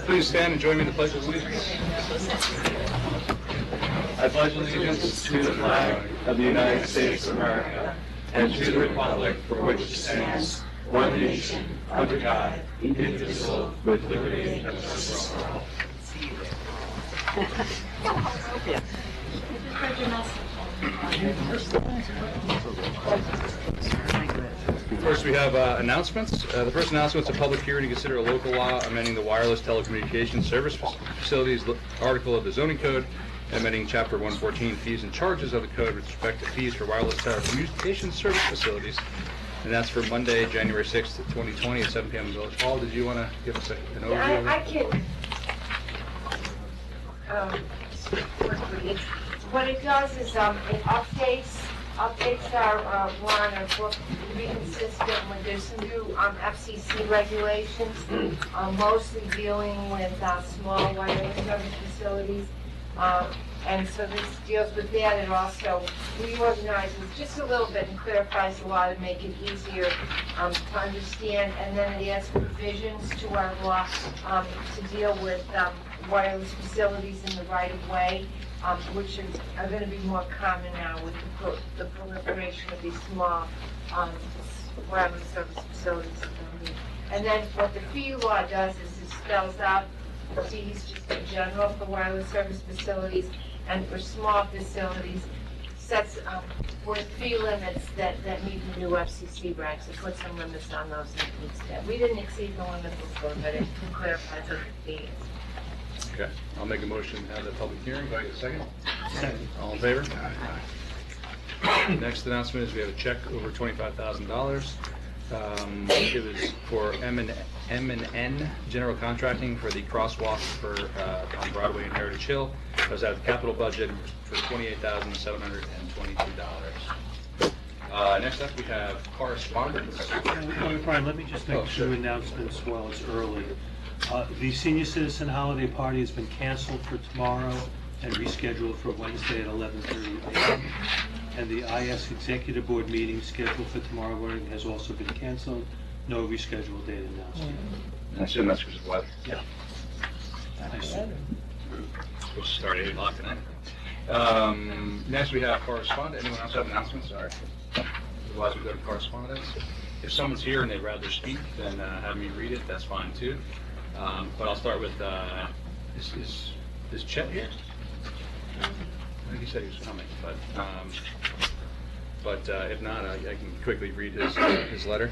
Please stand and join me in the Pledge of Allegiance. I pledge allegiance to the flag of the United States of America and to the republic for which it stands, one nation, under God, indivisible, with liberty and justice for all. First, we have announcements. The first announcement is a public hearing to consider a local law amending the wireless telecommunications service facilities article of the zoning code, and amending Chapter 114 fees and charges of the code with respect to fees for wireless telecommunications service facilities. And that's for Monday, January 6th, 2020 at 7 p.m. in Village Hall. Did you want to give us an overview? I can. What it does is it updates our line of book to be consistent with there's some new FCC regulations, mostly dealing with small wireless service facilities. And so this deals with that. It also reorganizes just a little bit and clarifies a lot to make it easier to understand. And then it adds provisions to our law to deal with wireless facilities in the right-of-way, which are going to be more common now with the proliferation of these small wireless service facilities. And then what the fee law does is it spells out the fees just in general for wireless service facilities, and for small facilities sets with fee limits that meet the new FCC regs. It puts some limits on those instead. We didn't exceed the limit before, but it clarifies what the fee is. Okay, I'll make a motion to have the public hearing. Do I get a second? Second. All in favor? Aye. Next announcement is we have a check over $25,000. It was for M&N General Contracting for the crosswalk on Broadway and Heritage Hill. That was out of the capital budget for $28,722. Next up, we have correspondence. Brian, let me just make two announcements while it's early. The Senior Citizen Holiday Party has been canceled for tomorrow and rescheduled for Wednesday at 11:30 a.m. And the IS Executive Board meeting scheduled for tomorrow morning has also been canceled. No rescheduled date announced. I assume that's because of weather. Yeah. We'll start at 8 o'clock tonight. Next, we have correspondence. Anyone else have announcements? Sorry. Otherwise, we go to correspondence. If someone's here and they'd rather speak, then have me read it. That's fine too. But I'll start with is Chet here? I think he said he was coming, but if not, I can quickly read his letter.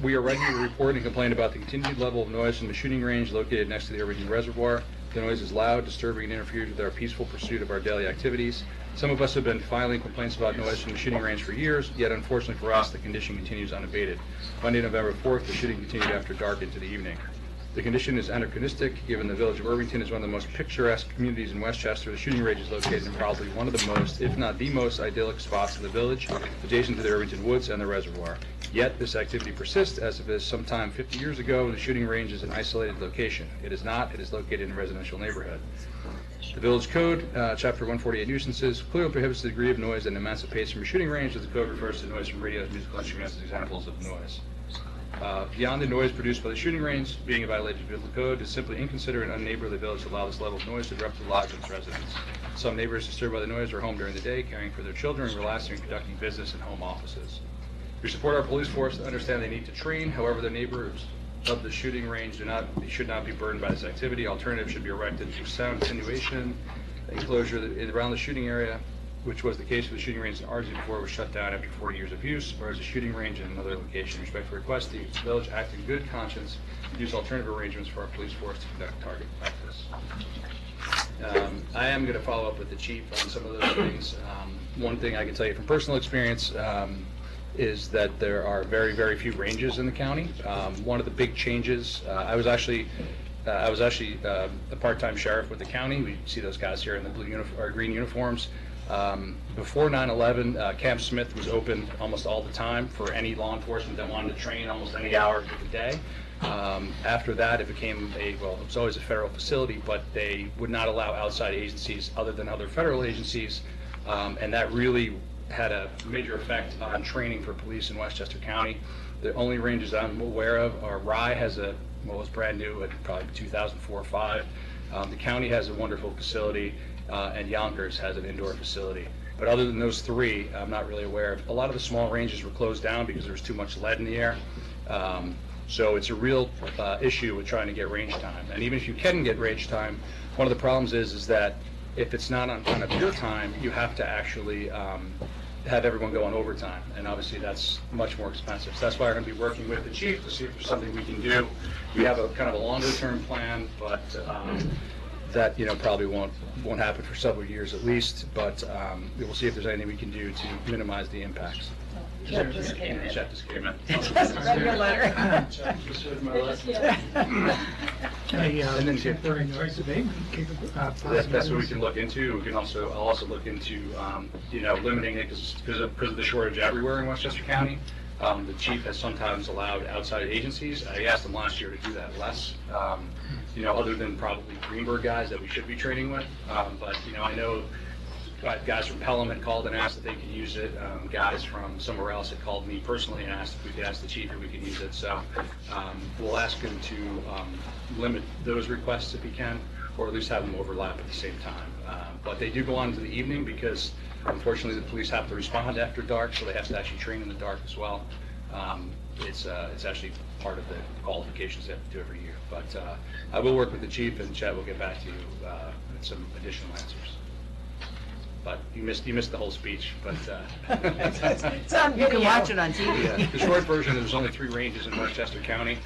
We are writing a report and complain about the continued level of noise from the shooting range located next to the Irvington Reservoir. The noise is loud, disturbing, and interferes with our peaceful pursuit of our daily activities. Some of us have been filing complaints about noise from the shooting range for years, yet unfortunately for us, the condition continues unabated. Monday, November 4th, the shooting continued after dark into the evening. The condition is anachronistic, given the village of Irvington is one of the most picturesque communities in Westchester. The shooting range is located in probably one of the most, if not the most, idyllic spots in the village, adjacent to the Irvington Woods and the reservoir. Yet, this activity persists as if it is sometime 50 years ago, the shooting range is an isolated location. It is not. It is located in a residential neighborhood. The Village Code, Chapter 148 Nuisances, clearly prohibits the degree of noise that emancipates from a shooting range, as the code refers to noise from radios, musical instruments as examples of noise. Beyond the noise produced by the shooting range being a violation of the code, is simply inconsiderate and unneighborly village to allow this level of noise to disrupt the lives of its residents. Some neighbors disturbed by the noise are home during the day, caring for their children, relaxing, and conducting business in home offices. We support our police force to understand they need to train. However, the neighbors of the shooting range should not be burdened by this activity. Alternatives should be erected through sound attenuation enclosure around the shooting area, which was the case for the shooting range in Ardsley before it was shut down after 40 years of use, or as a shooting range in another location. Respectfully request the village act in good conscience and use alternative arrangements for our police force to conduct target practice. I am going to follow up with the chief on some of those things. One thing I can tell you from personal experience is that there are very, very few ranges in the county. One of the big changes, I was actually a part-time sheriff with the county. We see those guys here in the blue or green uniforms. Before 9/11, Camp Smith was open almost all the time for any law enforcement that wanted to train almost any hours of the day. After that, it became it was always a federal facility, but they would not allow outside agencies other than other federal agencies, and that really had a major effect on training for police in Westchester County. The only ranges I'm aware of are Rye has a well, it was brand new at probably 2004 or 5. The county has a wonderful facility, and Yonkers has an indoor facility. But other than those three, I'm not really aware of. A lot of the small ranges were closed down because there was too much lead in the air. So it's a real issue with trying to get range time. And even if you can get range time, one of the problems is that if it's not on kind of your time, you have to actually have everyone go on overtime. And obviously that's much more expensive. So that's why we're going to be working with the chief to see if there's something we can do. We have a kind of a longer term plan, but that, you know, probably won't happen for several years at least. But we'll see if there's anything we can do to minimize the impacts. Chet just came in. Chet just came in. Just read your letter. And then temporary noise abatement that's what we can look into. We can I'll also look into, you know, limiting it because of the shortage everywhere in Westchester County. The chief has sometimes allowed outside agencies. I asked him last year to do that less, you know, other than probably Greenberg guys that we should be training with. But, you know, I know guys from Pelham had called and asked if they could use it. Guys from somewhere else had called me personally and asked if we could ask the chief if we could use it. So we'll ask him to limit those requests if he can, or at least have them overlap at the same time. But they do go on into the evening because, unfortunately, the police have to respond after dark, so they have to actually train in the dark as well. It's actually part of the qualifications they have to do every year. But I will work with the chief, and Chad will get back to you with some additional answers. But you missed the whole speech, but It's on video. You can watch it on TV. yeah, the short version, there's only 3 ranges in Westchester County.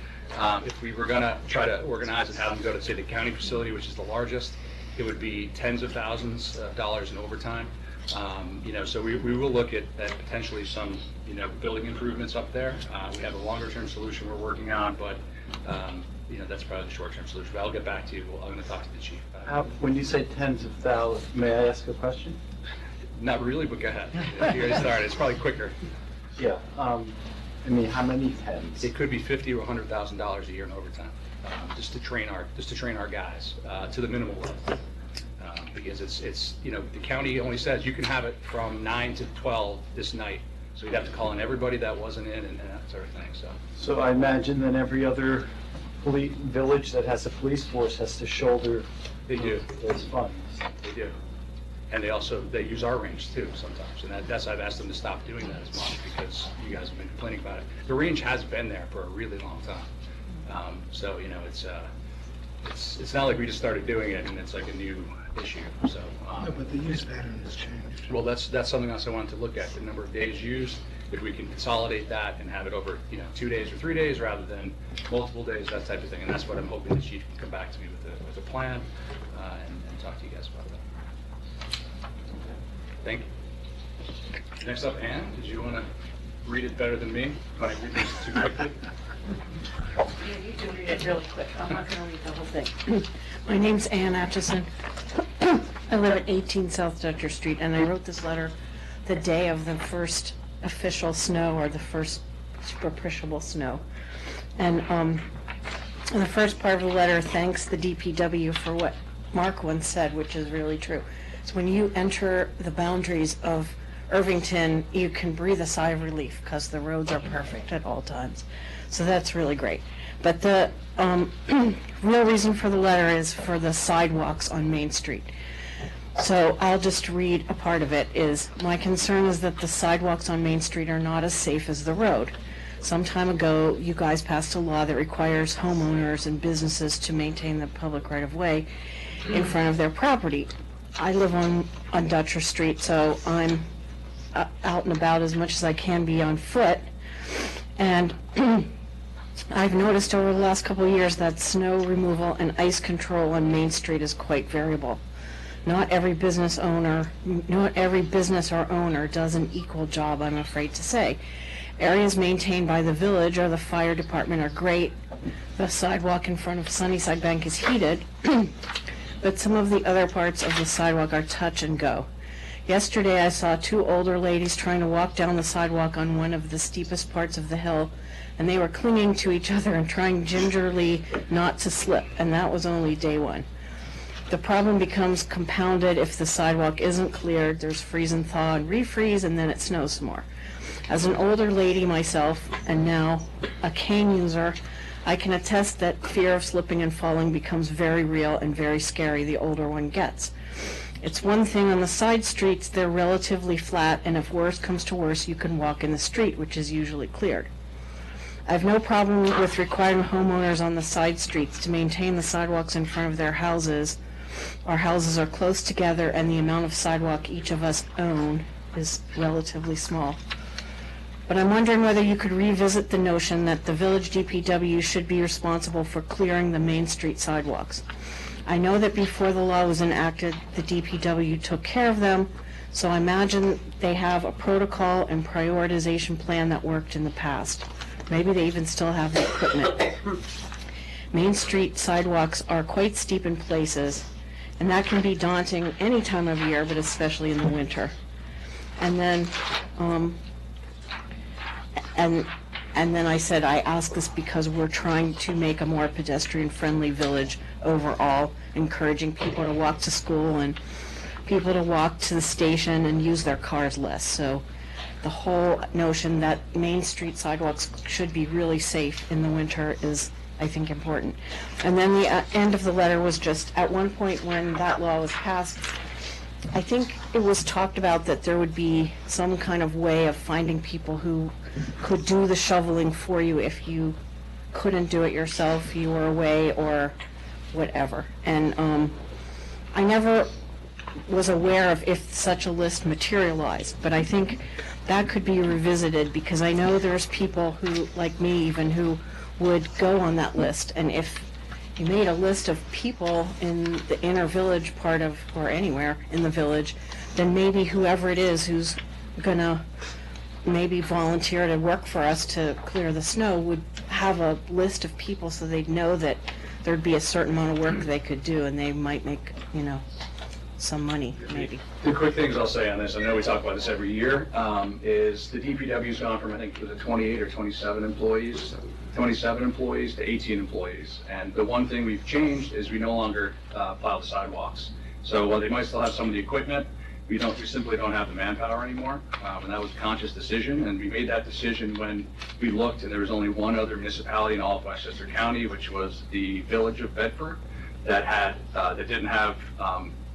If we were gonna try to organize and have them go to, say, the county facility, which is the largest, it would be tens of thousands of dollars in overtime. You know, so we will look at potentially some, you know, building improvements up there. We have a longer term solution we're working on, but you know, that's probably the short term solution. But I'll get back to you. I'm going to talk to the chief about it. When you say tens of thousands, may I ask a question? Not really, but go ahead. If you guys started, it's probably quicker. Yeah, I mean, how many tens? It could be $50,000 or $100,000 a year in overtime, just to train our guys to the minimal level. Because it's you know, the county only says you can have it from 9 to 12 this night, so you'd have to call in everybody that wasn't in and that sort of thing. So I imagine that every other village that has a police force has to shoulder They do. those funds. They do. And they use our range too sometimes, and that's I've asked them to stop doing that as much because you guys have been complaining about it. The range has been there for a really long time, so you know it's not like we just started doing it and it's like a new issue. So, No, but the use pattern has changed. well, that's something else I wanted to look at, the number of days used. If we can consolidate that and have it over, you know, 2 days or 3 days rather than multiple days, that type of thing. And that's what I'm hoping the chief can come back to me with a plan and talk to you guys about that. Thank you. Next up, Ann, did you want to read it better than me? Can I read this too quickly? Yeah, you can read it really quick. I'm not going to read the whole thing. My name's Ann Atchison. I live at 18 South Dutcher Street, and I wrote this letter the day of the first official snow, or the first appreciable snow. And in the first part of the letter, thanks the DPW for what Mark once said, which is really true. So when you enter the boundaries of Irvington, you can breathe a sigh of relief because the roads are perfect at all times. So that's really great. But the real reason for the letter is for the sidewalks on Main Street. So I'll just read a part of it. My concern is that the sidewalks on Main Street are not as safe as the road. Some time ago, you guys passed a law that requires homeowners and businesses to maintain the public right-of-way in front of their property. I live on Dutcher Street, so I'm out and about as much as I can be on foot. And I've noticed over the last couple of years that snow removal and ice control on Main Street is quite variable. Not every business or owner does an equal job, I'm afraid to say. Areas maintained by the village or the fire department are great. The sidewalk in front of Sunnyside Bank is heated, but some of the other parts of the sidewalk are touch and go. Yesterday I saw 2 older ladies trying to walk down the sidewalk on one of the steepest parts of the hill, and they were clinging to each other and trying gingerly not to slip, and that was only day 1. The problem becomes compounded if the sidewalk isn't cleared. There's freeze and thaw and refreeze, and then it snows some more. As an older lady myself, and now a cane user, I can attest that fear of slipping and falling becomes very real and very scary the older one gets. It's one thing on the side streets, they're relatively flat, and if worse comes to worse, you can walk in the street, which is usually cleared. I have no problem with requiring homeowners on the side streets to maintain the sidewalks in front of their houses. Our houses are close together, and the amount of sidewalk each of us own is relatively small. But I'm wondering whether you could revisit the notion that the village DPW should be responsible for clearing the main street sidewalks. I know that before the law was enacted, the DPW took care of them, so I imagine they have a protocol and prioritization plan that worked in the past. Maybe they even still have the equipment. Main street sidewalks are quite steep in places, and that can be daunting any time of year, but especially in the winter. And then, and then I said I ask this because we're trying to make a more pedestrian-friendly village overall, encouraging people to walk to school and people to walk to the station and use their cars less. So the whole notion that Main Street sidewalks should be really safe in the winter is, I think, important. And then the end of the letter was just, at one point when that law was passed, I think it was talked about that there would be some kind of way of finding people who could do the shoveling for you if you couldn't do it yourself, you were away, or whatever. And I never was aware of if such a list materialized, but I think that could be revisited, because I know there's people who, like me even, who would go on that list. And if you made a list of people in the inner village part of, or anywhere in the village, then maybe whoever it is who's gonna maybe volunteer to work for us to clear the snow would have a list of people, so they'd know that there'd be a certain amount of work they could do, and they might make, you know, some money, maybe. The quick things I'll say on this, I know we talk about this every year, is the DPW's gone from, I think, was it 28 or 27 employees? 27 employees to 18 employees. And the one thing we've changed is we no longer plow the sidewalks. So while they might still have some of the equipment, we simply don't have the manpower anymore. And that was a conscious decision. And we made that decision when we looked, and there was only one other municipality in all of Westchester County, which was the village of Bedford, that didn't have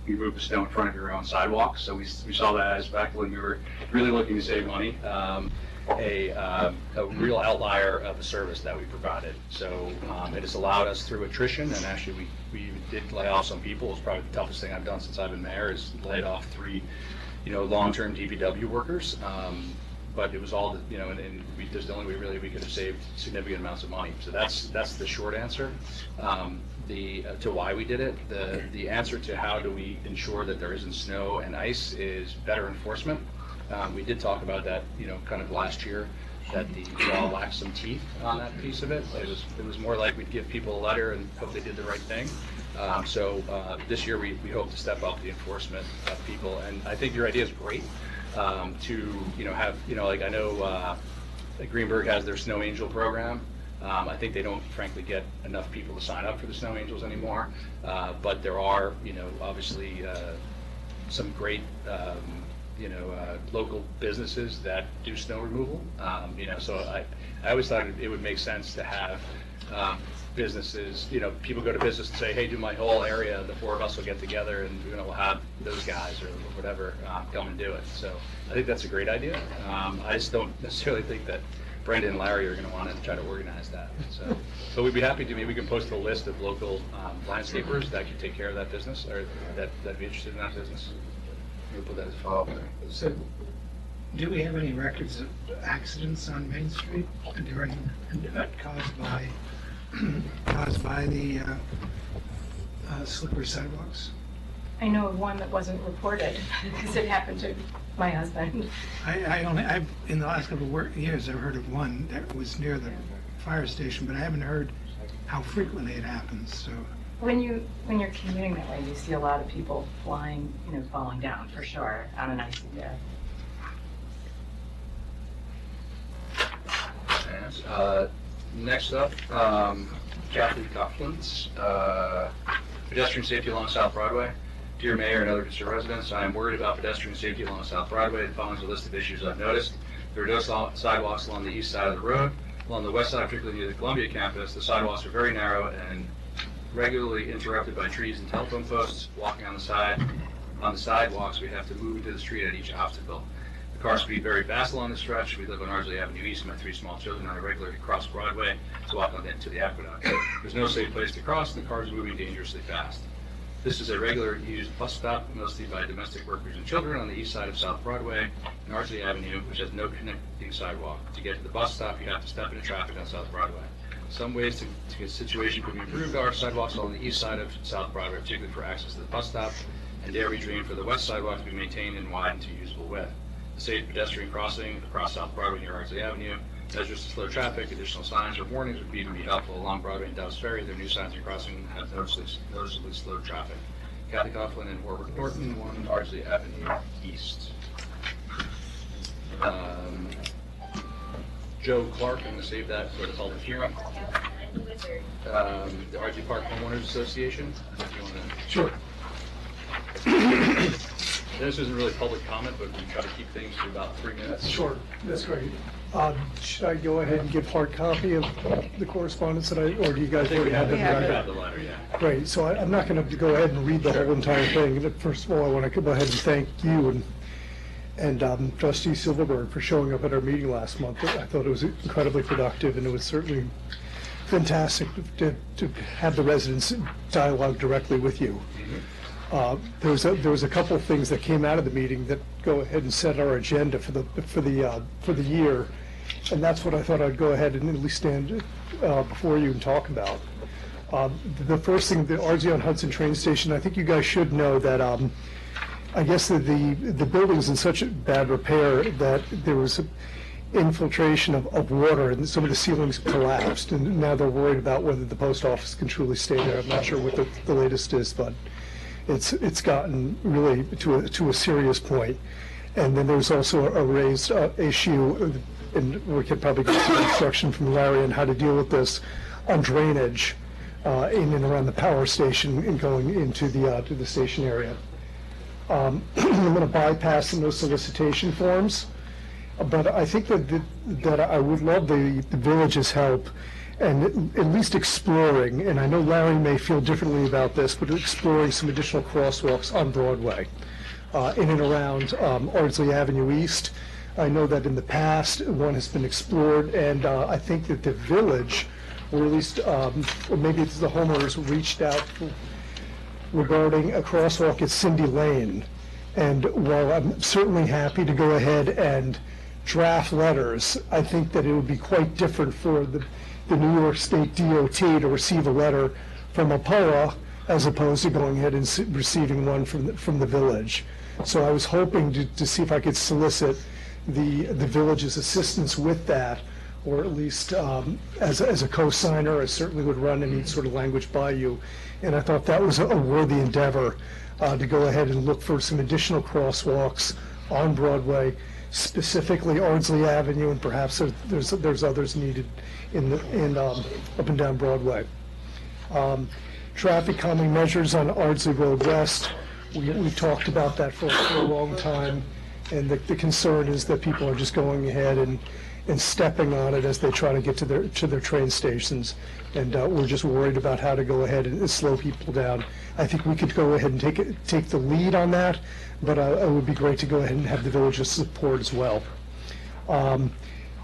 you move the snow in front of your own sidewalk. So we saw that as, back when we were really looking to save money, a real outlier of a service that we provided. So it has allowed us through attrition, and actually we did lay off some people. It was probably the toughest thing I've done since I've been mayor, is laid off 3, long-term DPW workers. But it was all, and there's the only way really we could have saved significant amounts of money. So that's the short answer. To why we did it. The answer to how do we ensure that there isn't snow and ice is better enforcement. We did talk about that, kind of last year, that the law lacked some teeth on that piece of it. It was more like we'd give people a letter and hope they did the right thing. So this year we hope to step up the enforcement of people, and I think your idea is great. To have, like I know Greenberg has their Snow Angel program. I think they don't, frankly, get enough people to sign up for the Snow Angels anymore. But there are, obviously some great, local businesses that do snow removal. So I always thought it would make sense to have businesses, people go to business and say, hey, do my whole area, the 4 of us will get together and we'll have those guys or whatever come and do it. So I think that's a great idea. I just don't necessarily think that Brandon and Larry are going to want to try to organize that. So, but we'd be happy to. Maybe we can post a list of local landscapers that can take care of that business, or that'd be interested in that business. We'll put that as a follow-up. So, do we have any records of accidents on Main Street caused by the slippery sidewalks? I know of one that wasn't reported because it happened to my husband. I've in the last couple of years, I've heard of one that was near the fire station, but I haven't heard how frequently it happens. So When you're commuting that way, you see a lot of people falling down for sure on an icy day. Next up, Kathy Coughlin's pedestrian safety along South Broadway. Dear Mayor and other concerned residents, I am worried about pedestrian safety along South Broadway. The following is a list of issues I've noticed. There are no sidewalks along the east side of the road. Along the west side, particularly near the Columbia campus, the sidewalks are very narrow and regularly interrupted by trees and telephone posts. Walking on the sidewalks, we have to move into the street at each obstacle. The cars speed very fast along the stretch. We live on Ardsley Avenue East, my 3 small children and I regularly cross Broadway to walk on to the aqueduct. There's no safe place to cross, and the cars are moving dangerously fast. This is a regular used bus stop, mostly by domestic workers and children on the east side of South Broadway and Ardsley Avenue, which has no connecting sidewalk. To get to the bus stop, you have to step into traffic on South Broadway. Some ways to get the situation could be improved are sidewalks along the east side of South Broadway, particularly for access to the bus stop, and dairy drain for the west sidewalk to be maintained and widened to usable width. A safe pedestrian crossing across South Broadway near Ardsley Avenue, measures to slow traffic, additional signs or warnings would even be helpful along Broadway and Dobbs Ferry. Their new signs and crossing have noticeably slowed traffic. Kathy Coughlin and Warwick Norton, 1 Ardsley Avenue East. Joe Clark, I'm going to save that for the public hearing. The Ardsley Park Homeowners Association. If you want to. Sure. This isn't really public comment, but we try to keep things to about 3 minutes. Sure, that's great. Should I go ahead and give hard copy of the correspondence that or do you guys already have We it? have the letter, yeah. Great, so I'm not going to go ahead and read the whole entire thing. But first of all, I want to go ahead and thank you and Trustee Silverberg for showing up at our meeting last month. I thought it was incredibly productive, and it was certainly fantastic to have the residents dialogue directly with you. There was a couple of things that came out of the meeting that go ahead and set our agenda for the year, and that's what I thought I'd go ahead and at least stand before you and talk about. The first thing, the Ardsley on Hudson train station. I think you guys should know that I guess that the building's in such bad repair that there was infiltration of water and some of the ceilings collapsed, and now they're worried about whether the post office can truly stay there. I'm not sure what the latest is, but it's gotten really to a serious point. And then there's also a raised issue, and we could probably get some instruction from Larry on how to deal with this, on drainage in and around the power station and going into to the station area. I'm going to bypass some of those solicitation forms, but I think that I would love the village's help and at least exploring, and I know Larry may feel differently about this, but exploring some additional crosswalks on Broadway in and around Ardsley Avenue East. I know that in the past one has been explored, and I think that the village, or at least, or maybe it's the homeowners, reached out regarding a crosswalk at Cindy Lane. And while I'm certainly happy to go ahead and draft letters, I think that it would be quite different for the New York State DOT to receive a letter from a POA as opposed to going ahead and receiving one from the village. So I was hoping to see if I could solicit the village's assistance with that, or at least as a co-signer. I certainly would run any sort of language by you. And I thought that was a worthy endeavor to go ahead and look for some additional crosswalks on Broadway, specifically Ardsley Avenue, and perhaps there's others needed up and down Broadway. Traffic calming measures on Ardsley Road West. We talked about that for a long time, and the concern is that people are just going ahead and stepping on it as they try to get to their train stations, and we're just worried about how to go ahead and slow people down. I think we could go ahead and take the lead on that, but it would be great to go ahead and have the village's support as well.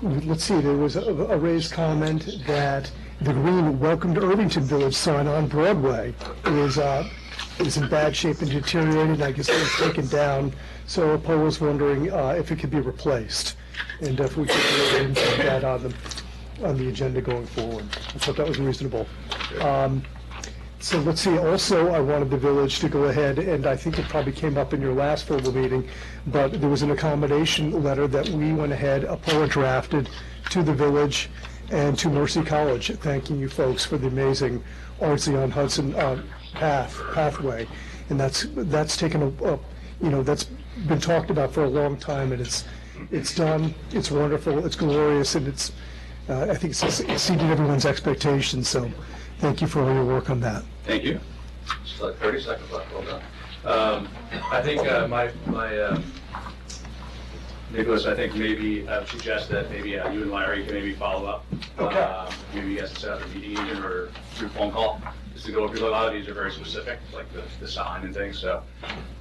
Let's see, there was a raised comment that the green Welcome to Irvington Village sign on Broadway is in bad shape and deteriorated. I guess it was taken down, so Paul was wondering if it could be replaced, and if we could go ahead and put that on the agenda going forward. I thought that was reasonable. So let's see, also I wanted the village to go ahead, and I think it probably came up in your last formal meeting, but there was an accommodation letter that we went ahead, APOA drafted to the village and to Mercy College, thanking you folks for the amazing Ardsley on Hudson pathway. And that's taken that's been talked about for a long time, and it's done, it's wonderful, it's glorious, and I think it's exceeded everyone's expectations, so thank you for all your work on that. Thank you. Just like 30 seconds left, well done. I think Nicholas, I think maybe I would suggest that maybe you and Larry can maybe follow up. Okay. Maybe you guys can set up a meeting even or through phone call, just to go over, because a lot of these are very specific, like the sign and things, so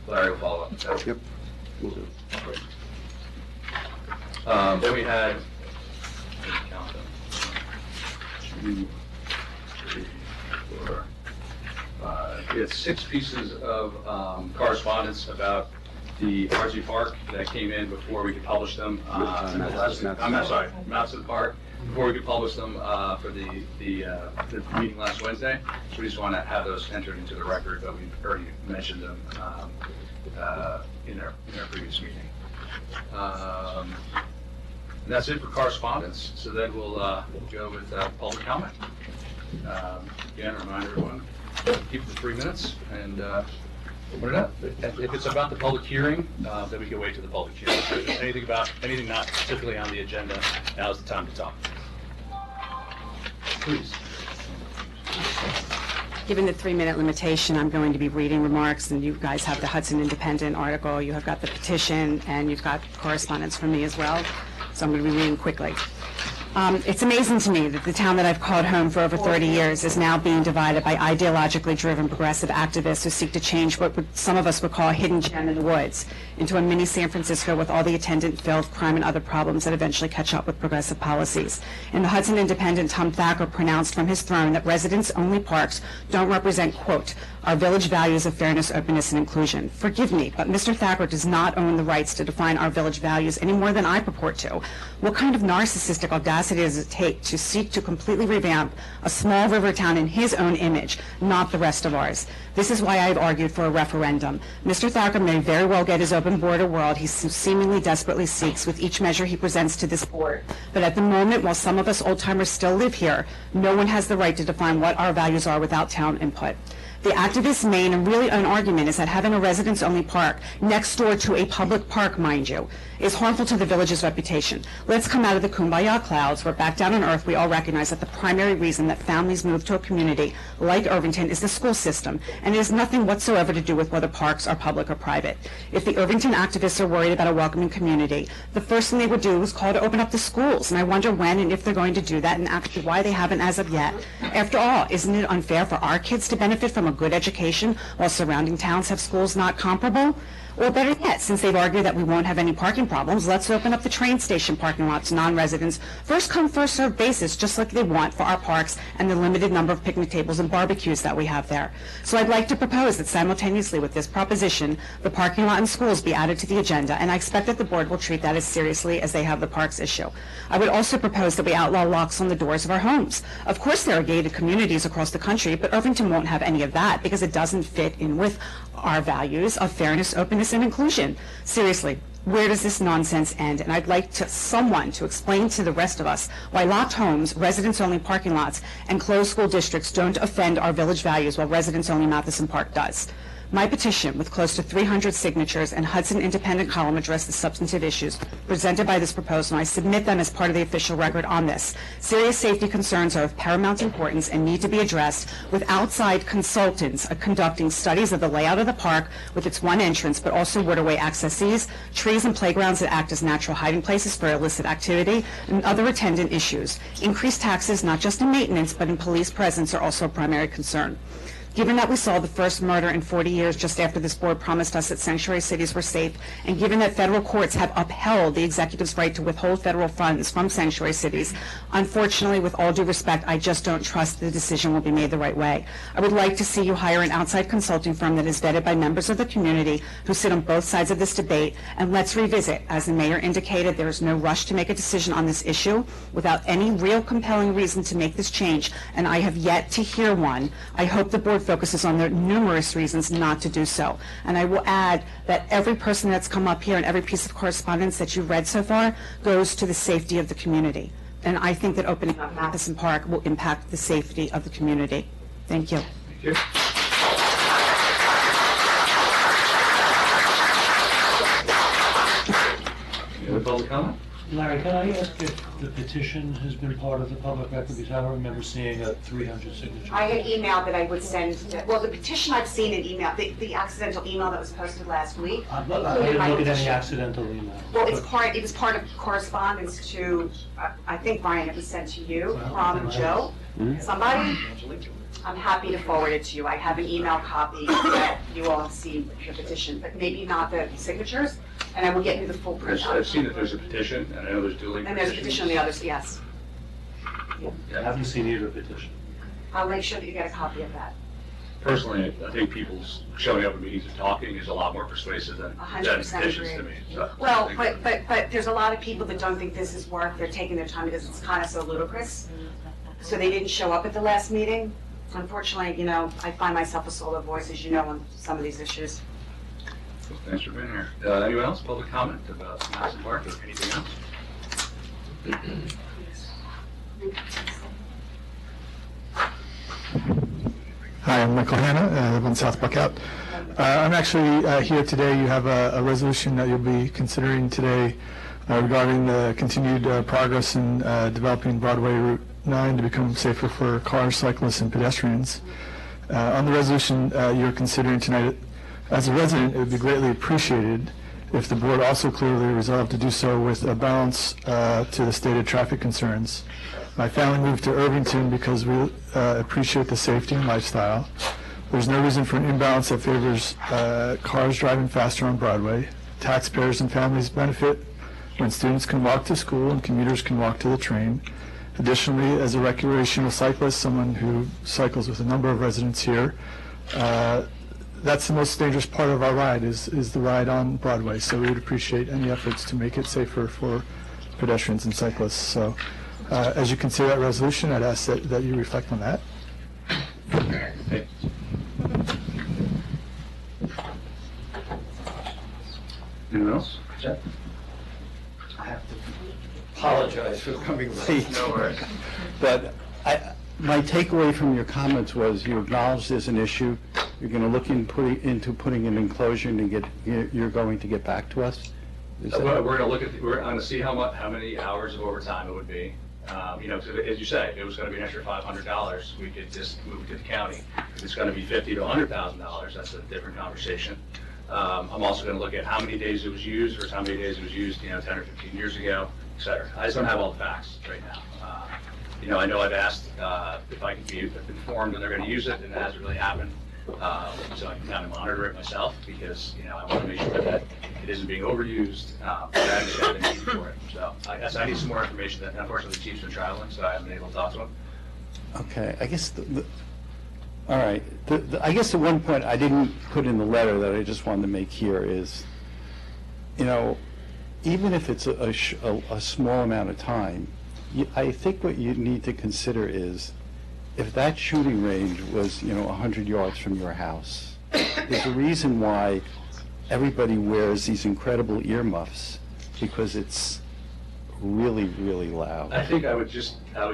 Larry will follow up. Yep. Great. Then we had, count them, 2, 3, 4, 5. We had 6 pieces of correspondence about the RZ Park that came in before we could publish them. I'm sorry, Mounts of the Park, before we could publish them for the meeting last Wednesday. So we just want to have those entered into the record, but we've already mentioned them in our previous meeting. And that's it for correspondence. So then we'll go with public comment. Again, remind everyone, keep it to 3 minutes, and if it's about the public hearing, then we can wait to the public hearing. So if there's anything not typically on the agenda, now's the time to talk. Please. Given the 3-minute limitation, I'm going to be reading remarks, and you guys have the Hudson Independent article, you have got the petition, and you've got correspondence from me as well, so I'm going to be reading quickly. It's amazing to me that the town that I've called home for over 30 years is now being divided by ideologically driven progressive activists who seek to change what some of us would call a hidden gem in the woods into a mini San Francisco with all the attendant filth, crime, and other problems that eventually catch up with progressive policies. In the Hudson Independent, Tom Thacker pronounced from his throne that residents-only parks don't represent, quote, our village values of fairness, openness, and inclusion. Forgive me, but Mr. Thacker does not own the rights to define our village values any more than I purport to. What kind of narcissistic audacity does it take to seek to completely revamp a small river town in his own image, not the rest of ours? This is why I've argued for a referendum. Mr. Thacker may very well get his open border world he seemingly desperately seeks with each measure he presents to this board. But at the moment, while some of us old-timers still live here, no one has the right to define what our values are without town input. The activists' main and really own argument is that having a residents-only park next door to a public park, mind you, is harmful to the village's reputation. Let's come out of the kumbaya clouds where back down on earth we all recognize that the primary reason that families move to a community like Irvington is the school system, and it has nothing whatsoever to do with whether parks are public or private. If the Irvington activists are worried about a welcoming community, the first thing they would do is call to open up the schools, and I wonder when and if they're going to do that, and actually why they haven't as of yet. After all, isn't it unfair for our kids to benefit from a good education while surrounding towns have schools not comparable? Or better yet, since they've argued that we won't have any parking problems, let's open up the train station parking lots to non-residents, first come, first served basis, just like they want for our parks and the limited number of picnic tables and barbecues that we have there. So I'd like to propose that simultaneously with this proposition, the parking lot and schools be added to the agenda, and I expect that the board will treat that as seriously as they have the parks issue. I would also propose that we outlaw locks on the doors of our homes. Of course there are gated communities across the country, but Irvington won't have any of that because it doesn't fit in with our values of fairness, openness, and inclusion. Seriously, where does this nonsense end? And I'd like someone to explain to the rest of us why locked homes, residents-only parking lots, and closed school districts don't offend our village values while residents-only Matheson Park does. My petition, with close to 300 signatures and Hudson Independent column, addressed the substantive issues presented by this proposal, and I submit them as part of the official record on this. Serious safety concerns are of paramount importance and need to be addressed with outside consultants conducting studies of the layout of the park with its one entrance, but also waterway accesses, trees and playgrounds that act as natural hiding places for illicit activity, and other attendant issues. Increased taxes, not just in maintenance, but in police presence, are also a primary concern. Given that we saw the first murder in 40 years just after this board promised us that sanctuary cities were safe, and given that federal courts have upheld the executive's right to withhold federal funds from sanctuary cities, unfortunately, with all due respect, I just don't trust the decision will be made the right way. I would like to see you hire an outside consulting firm that is vetted by members of the community who sit on both sides of this debate, and let's revisit. As the mayor indicated, there is no rush to make a decision on this issue without any real compelling reason to make this change, and I have yet to hear one. I hope the board focuses on the numerous reasons not to do so. And I will add that every person that's come up here and every piece of correspondence that you've read so far goes to the safety of the community. And I think that opening up Matheson Park will impact the safety of the community. Thank you. Thank you. Any other public comment? Larry, can I ask if the petition has been part of the public record? Because I don't remember seeing a 300 signature. I had emailed that I would send, well, the petition I've seen in email, the accidental email that was posted last week. I included didn't my look at any petition. accidental email. Well, it was part of correspondence to, I think, Brian, it was sent to you from Joe, somebody. I'm happy to forward it to you. I have an email copy that you all have seen the petition, but maybe not the signatures, and I will get you the full print. I've seen that there's a petition, and I know there's dueling And there's a petitions. petition on the others, yes. I haven't seen either petition. I'll make sure that you get a copy of that. Personally, I think people showing up at meetings and talking is a lot more persuasive than 100% petitions to agree. me. So, Well, I think- but there's a lot of people that don't think this is worth, they're taking their time because it's kind of so ludicrous. So they didn't show up at the last meeting. Unfortunately, you know, I find myself a solo voice, as you know, on some of these issues. Thanks for being here. Anyone else, public comment about Madison Park or anything else? Hi, I'm Michael Hanna, I live on South Buckout. I'm actually here today. You have a resolution that you'll be considering today regarding the continued progress in developing Broadway Route 9 to become safer for cars, cyclists, and pedestrians. On the resolution you're considering tonight, as a resident, it would be greatly appreciated if the board also clearly resolved to do so with a balance to the stated traffic concerns. My family moved to Irvington because we appreciate the safety and lifestyle. There's no reason for an imbalance that favors cars driving faster on Broadway. Taxpayers and families benefit when students can walk to school and commuters can walk to the train. Additionally, as a recreational cyclist, someone who cycles with a number of residents here, that's the most dangerous part of our ride is the ride on Broadway. So we would appreciate any efforts to make it safer for pedestrians and cyclists. So as you consider that resolution, I'd ask that you reflect on that. Hey. Anyone else? Jeff? I have to apologize for coming late. No worries. But my takeaway from your comments was you acknowledge there's an issue, you're going to look into putting an enclosure and you're going to get back to us? Is that- We're going to look at, we're going to see how many hours of overtime it would be. You know, 'cause as you say, if it was going to be an extra $500, we could just move it to the county. If it's going to be $50,000 to $100,000, that's a different conversation. I'm also going to look at how many days it was used versus how many days it was used, 10 or 15 years ago, et cetera. I just don't have all the facts right now. I know I've asked if I can be informed when they're going to use it, and it hasn't really happened. So I can kind of monitor it myself because, I want to make sure that it isn't being overused, but I understand the need for it. So I guess I need some more information. That unfortunately the chief's been traveling, so I haven't been able to talk to him. Okay, I guess all right. I guess the one point I didn't put in the letter that I just wanted to make here is, even if it's a small amount of time, I think what you need to consider is if that shooting range was, 100 yards from your house, there's a reason why everybody wears these incredible earmuffs, because it's really, really loud. I think I would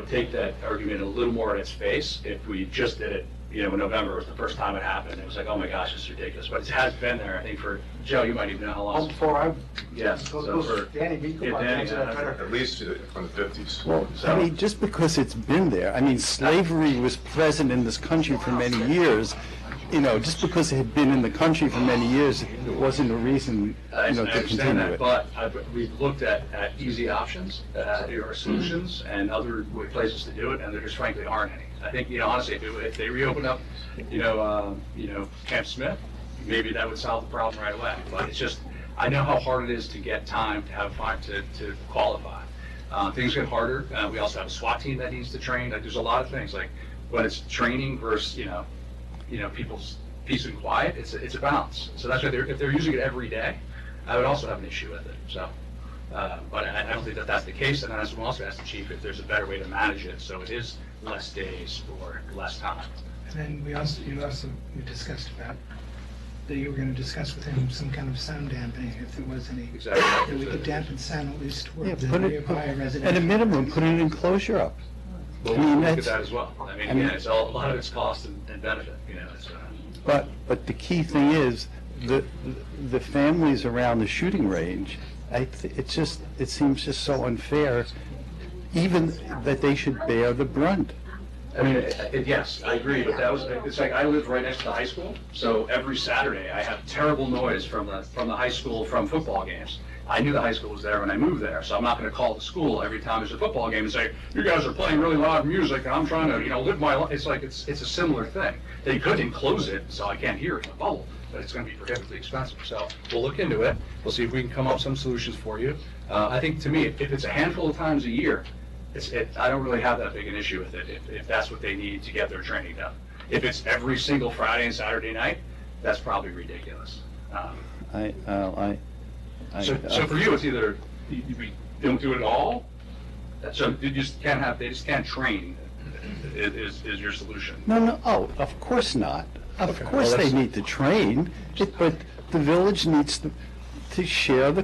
take that argument a little more at its face if we just did it, in November was the first time it happened. It was like, oh my gosh, it's ridiculous. But it has been there, I think, for, Joe, you might even know how long. Before I, Yes, so for, Danny, we yeah, Danny, at least from the 50s. Well, I mean, just because it's been there, I mean, slavery was present in this country for many years. Just because it had been in the country for many years, it wasn't a reason, I to understand continue that, it. but we've looked at easy options, or solutions, and other places to do it, and there just frankly aren't any. I think, honestly, if they reopen up, Camp Smith, maybe that would solve the problem right away. But it's just, I know how hard it is to get time to have fun, to qualify. Things get harder. We also have a SWAT team that needs to train. Like, there's a lot of things, like when it's training versus, people's peace and quiet, it's a balance. So that's why if they're using it every day, I would also have an issue with it. So, but I don't think that that's the case. And then I will also ask the chief if there's a better way to manage it so it is less days or less time. And then you discussed about that you were going to discuss with him some kind of sound dampening, if there was any. Exactly. That we could dampen sound at least Yeah, toward the put nearby it, residential. at a minimum, put an enclosure up. Well, I mean, we'll look at that's- that as well. I mean, it's a lot of it's cost and benefit, it's, But the key thing is, the families around the shooting range, it seems just so unfair, even that they should bear the brunt. I mean, yes, I agree, but it's like I lived right next to the high school, so every Saturday I have terrible noise from the high school from football games. I knew the high school was there when I moved there, so I'm not gonna call the school every time there's a football game and say, you guys are playing really loud music, and I'm trying to, live my life. It's like, it's a similar thing. They could enclose it, so I can't hear it in a bubble, but it's gonna be prohibitively expensive. So we'll look into it, we'll see if we can come up with some solutions for you. I think, to me, if it's a handful of times a year, I don't really have that big an issue with it, if that's what they need to get their training done. If it's every single Friday and Saturday night, that's probably ridiculous. So for you, it's either you don't do it at all, so they just can't train, is your solution. No, of course not. Of Okay, course well, they that's- need to train, but the village needs to share the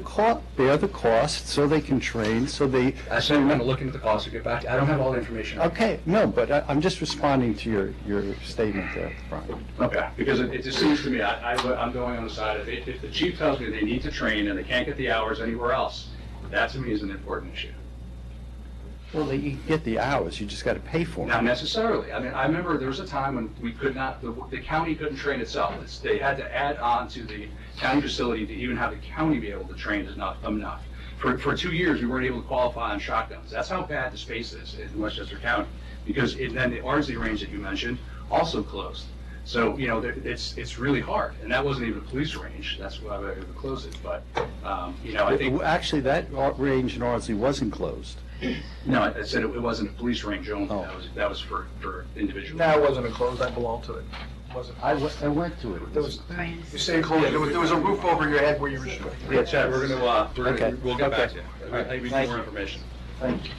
bear the cost so they can train, so they... I said I'm gonna look into the cost and get back. I don't have all the information. Okay, no, but I'm just responding to your statement there, Brian. Okay, because it just seems to me, I'm going on the side of, if the chief tells me they need to train and they can't get the hours anywhere else, that to me is an important issue. Well, you get the hours, you just got to pay for Not them. necessarily. I mean, I remember there was a time when we could not, the county couldn't train itself. They had to add on to the county facility to even have the county be able to train is not enough. For 2 years, we weren't able to qualify on shotguns. That's how bad the space is in Westchester County. Because then the Ardsley range that you mentioned also closed. So, it's really hard. And that wasn't even a police range. That's why we had to close it. But, I think... Actually, that range in Ardsley wasn't closed. No, I said it wasn't a police range only. Oh. That was for individuals. No, it wasn't enclosed, I belonged to it. It wasn't. I went to it. There was, you say enclosed, there was a roof over your head where you were. Yeah, Chad, Okay. we'll get back to Okay. you. I need Thank more you. information. Thank you.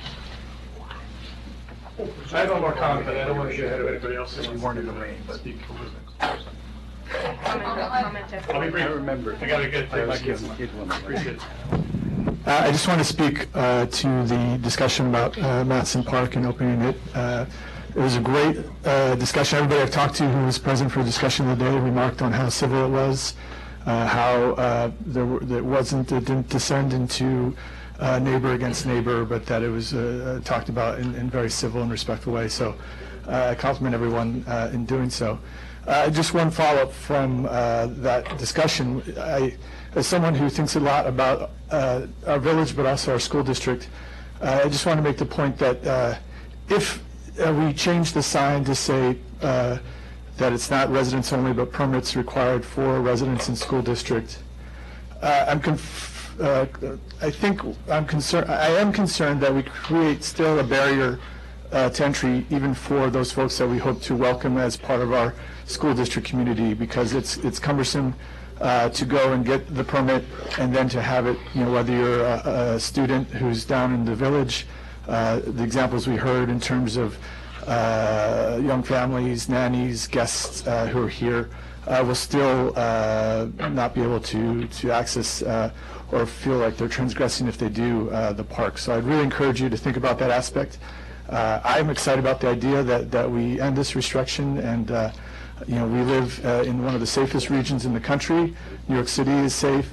I have one more comment, but I don't want to get ahead of anybody else. We weren't in the rain, but. I'll be brief. I remember. I gotta take my kids. Kid one. Appreciate it. I just want to speak to the discussion about Matson Park and opening it. It was a great discussion. Everybody I've talked to who was present for the discussion of the day remarked on how civil it was, how it didn't descend into neighbor against neighbor, but that it was talked about in very civil and respectful way. So I compliment everyone in doing so. Just one follow-up from that discussion. As someone who thinks a lot about our village, but also our school district, I just want to make the point that if we change the sign to say that it's not residents only, but permits required for residents in school district, I am concerned that we create still a barrier to entry even for those folks that we hope to welcome as part of our school district community, because it's cumbersome to go and get the permit and then to have it, whether you're a student who's down in the village, the examples we heard in terms of young families, nannies, guests who are here, will still not be able to access or feel like they're transgressing if they do the park. So I'd really encourage you to think about that aspect. I'm excited about the idea that we end this restriction, and we live in one of the safest regions in the country. New York City is safe.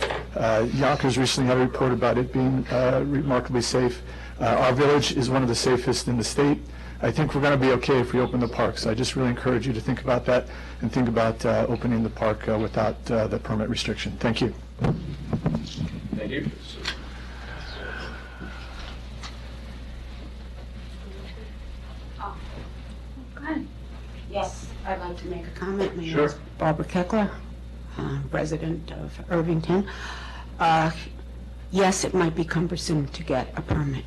Yonkers recently had a report about it being remarkably safe. Our village is one of the safest in the state. I think we're going to be okay if we open the park. So I just really encourage you to think about that and think about opening the park without the permit restriction. Thank you. Thank you. Yes, I'd like to make a comment. My name Sure. is Barbara Keckler, resident of Irvington. Yes, it might be cumbersome to get a permit,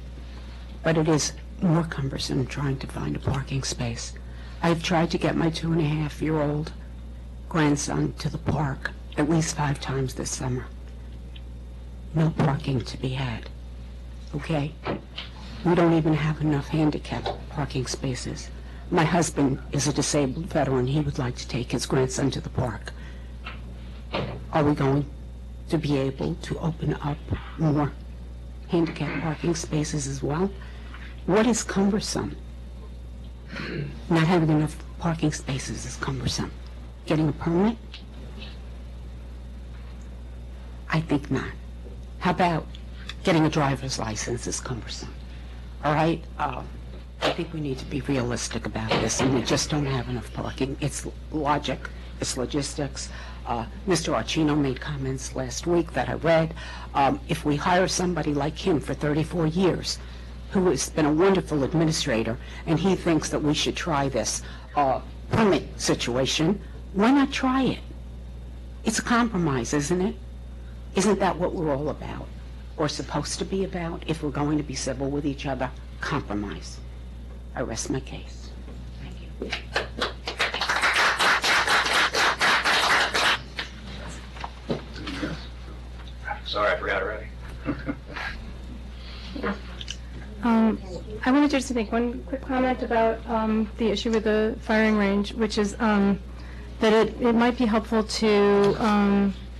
but it is more cumbersome trying to find a parking space. I've tried to get my 2.5-year-old grandson to the park at least 5 times this summer. No parking to be had, okay? We don't even have enough handicap parking spaces. My husband is a disabled veteran. He would like to take his grandson to the park. Are we going to be able to open up more handicap parking spaces as well? What is cumbersome? Not having enough parking spaces is cumbersome. Getting a permit? I think not. How about getting a driver's license is cumbersome. All right? I think we need to be realistic about this, and we just don't have enough parking. It's logic, it's logistics. Mr. Archino made comments last week that I read. If we hire somebody like him for 34 years, who has been a wonderful administrator, and he thinks that we should try this permit situation, why not try it? It's a compromise, isn't it? Isn't that what we're all about, or supposed to be about, if we're going to be civil with each other? Compromise. I rest my case. Thank you. Sorry, I forgot already. I wanted just to make one quick comment about the issue with the firing range, which is that it might be helpful to,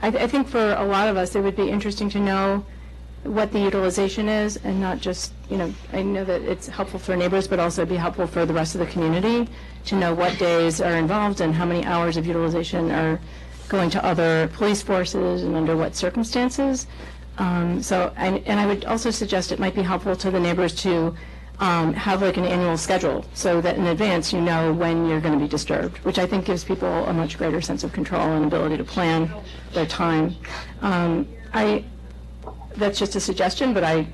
I think for a lot of us, it would be interesting to know what the utilization is, and not just, I know that it's helpful for neighbors, but also it'd be helpful for the rest of the community to know what days are involved and how many hours of utilization are going to other police forces and under what circumstances. And I would also suggest it might be helpful to the neighbors to have like an annual schedule, so that in advance you know when you're going to be disturbed, which I think gives people a much greater sense of control and ability to plan their time. That's just a suggestion, but I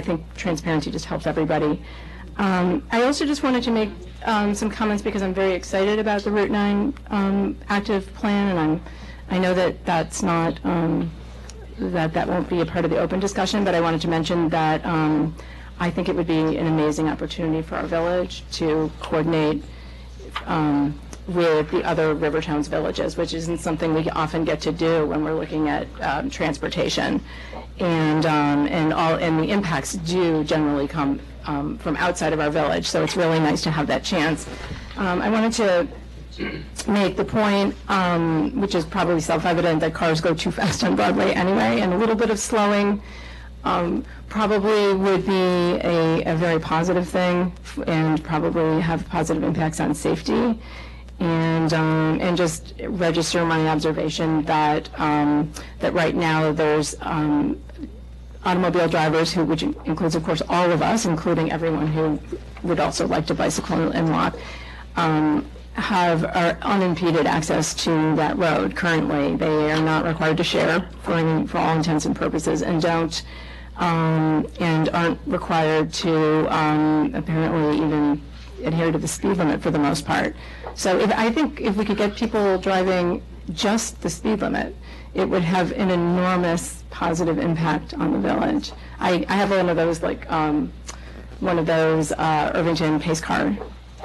think transparency just helps everybody. I also just wanted to make some comments because I'm very excited about the Route 9 active plan, and I know that that's not that won't be a part of the open discussion, but I wanted to mention that I think it would be an amazing opportunity for our village to coordinate with the other river towns villages, which isn't something we often get to do when we're looking at transportation, and the impacts do generally come from outside of our village. So it's really nice to have that chance. I wanted to make the point, which is probably self-evident, that cars go too fast on Broadway anyway, and a little bit of slowing probably would be a very positive thing, and probably have positive impacts on safety. And just register my observation that that right now there's automobile drivers which includes of course all of us, including everyone who would also like to bicycle and walk, have unimpeded access to that road currently. They are not required to share for all intents and purposes, and don't and aren't required to apparently even adhere to the speed limit for the most part. So I think if we could get people driving just the speed limit, it would have an enormous positive impact on the village. I have one of those Irvington pace car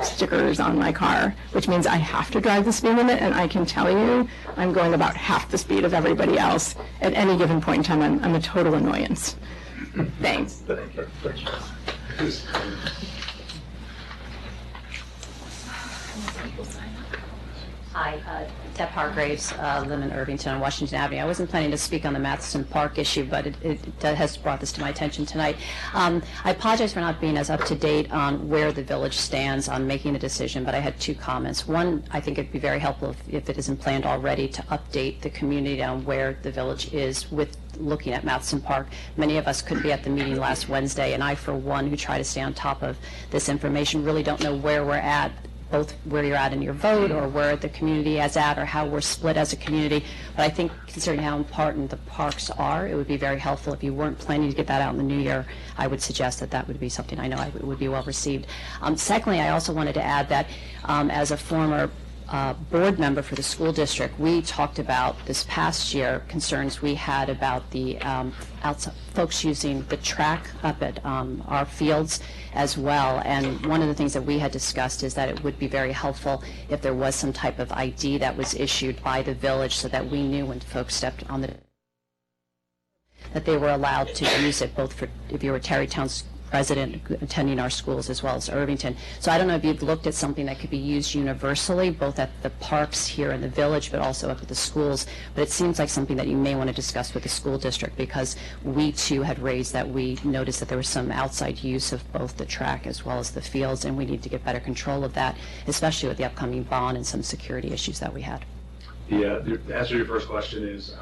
stickers on my car, which means I have to drive the speed limit, and I can tell you I'm going about half the speed of everybody else at any given point in time. I'm a total annoyance. Thanks. Hi, Deb Hargraves, live in Irvington on Washington Avenue. I wasn't planning to speak on the Matheson Park issue, but it has brought this to my attention tonight. I apologize for not being as up to date on where the village stands on making the decision, but I had two comments. One, I think it'd be very helpful if it isn't planned already to update the community on where the village is with looking at Matheson Park. Many of us couldn't be at the meeting last Wednesday, and I, for one, who try to stay on top of this information, really don't know where we're at, both where you're at in your vote or where the community is at or how we're split as a community. But I think considering how important the parks are, it would be very helpful. If you weren't planning to get that out in the new year, I would suggest that would be something I know would be well received. Secondly, I also wanted to add that as a former board member for the school district, we talked about this past year concerns we had about the folks using the track up at our fields as well. And one of the things that we had discussed is that it would be very helpful if there was some type of ID that was issued by the village, so that we knew when folks stepped on that they were allowed to use it, both for if you were Terrytown's resident attending our schools as well as Irvington. So I don't know if you've looked at something that could be used universally, both at the parks here in the village, but also up at the schools. But it seems like something that you may want to discuss with the school district, because we too had raised that we noticed that there was some outside use of both the track as well as the fields, and we need to get better control of that, especially with the upcoming bond and some security issues that we had. The answer to your first question is,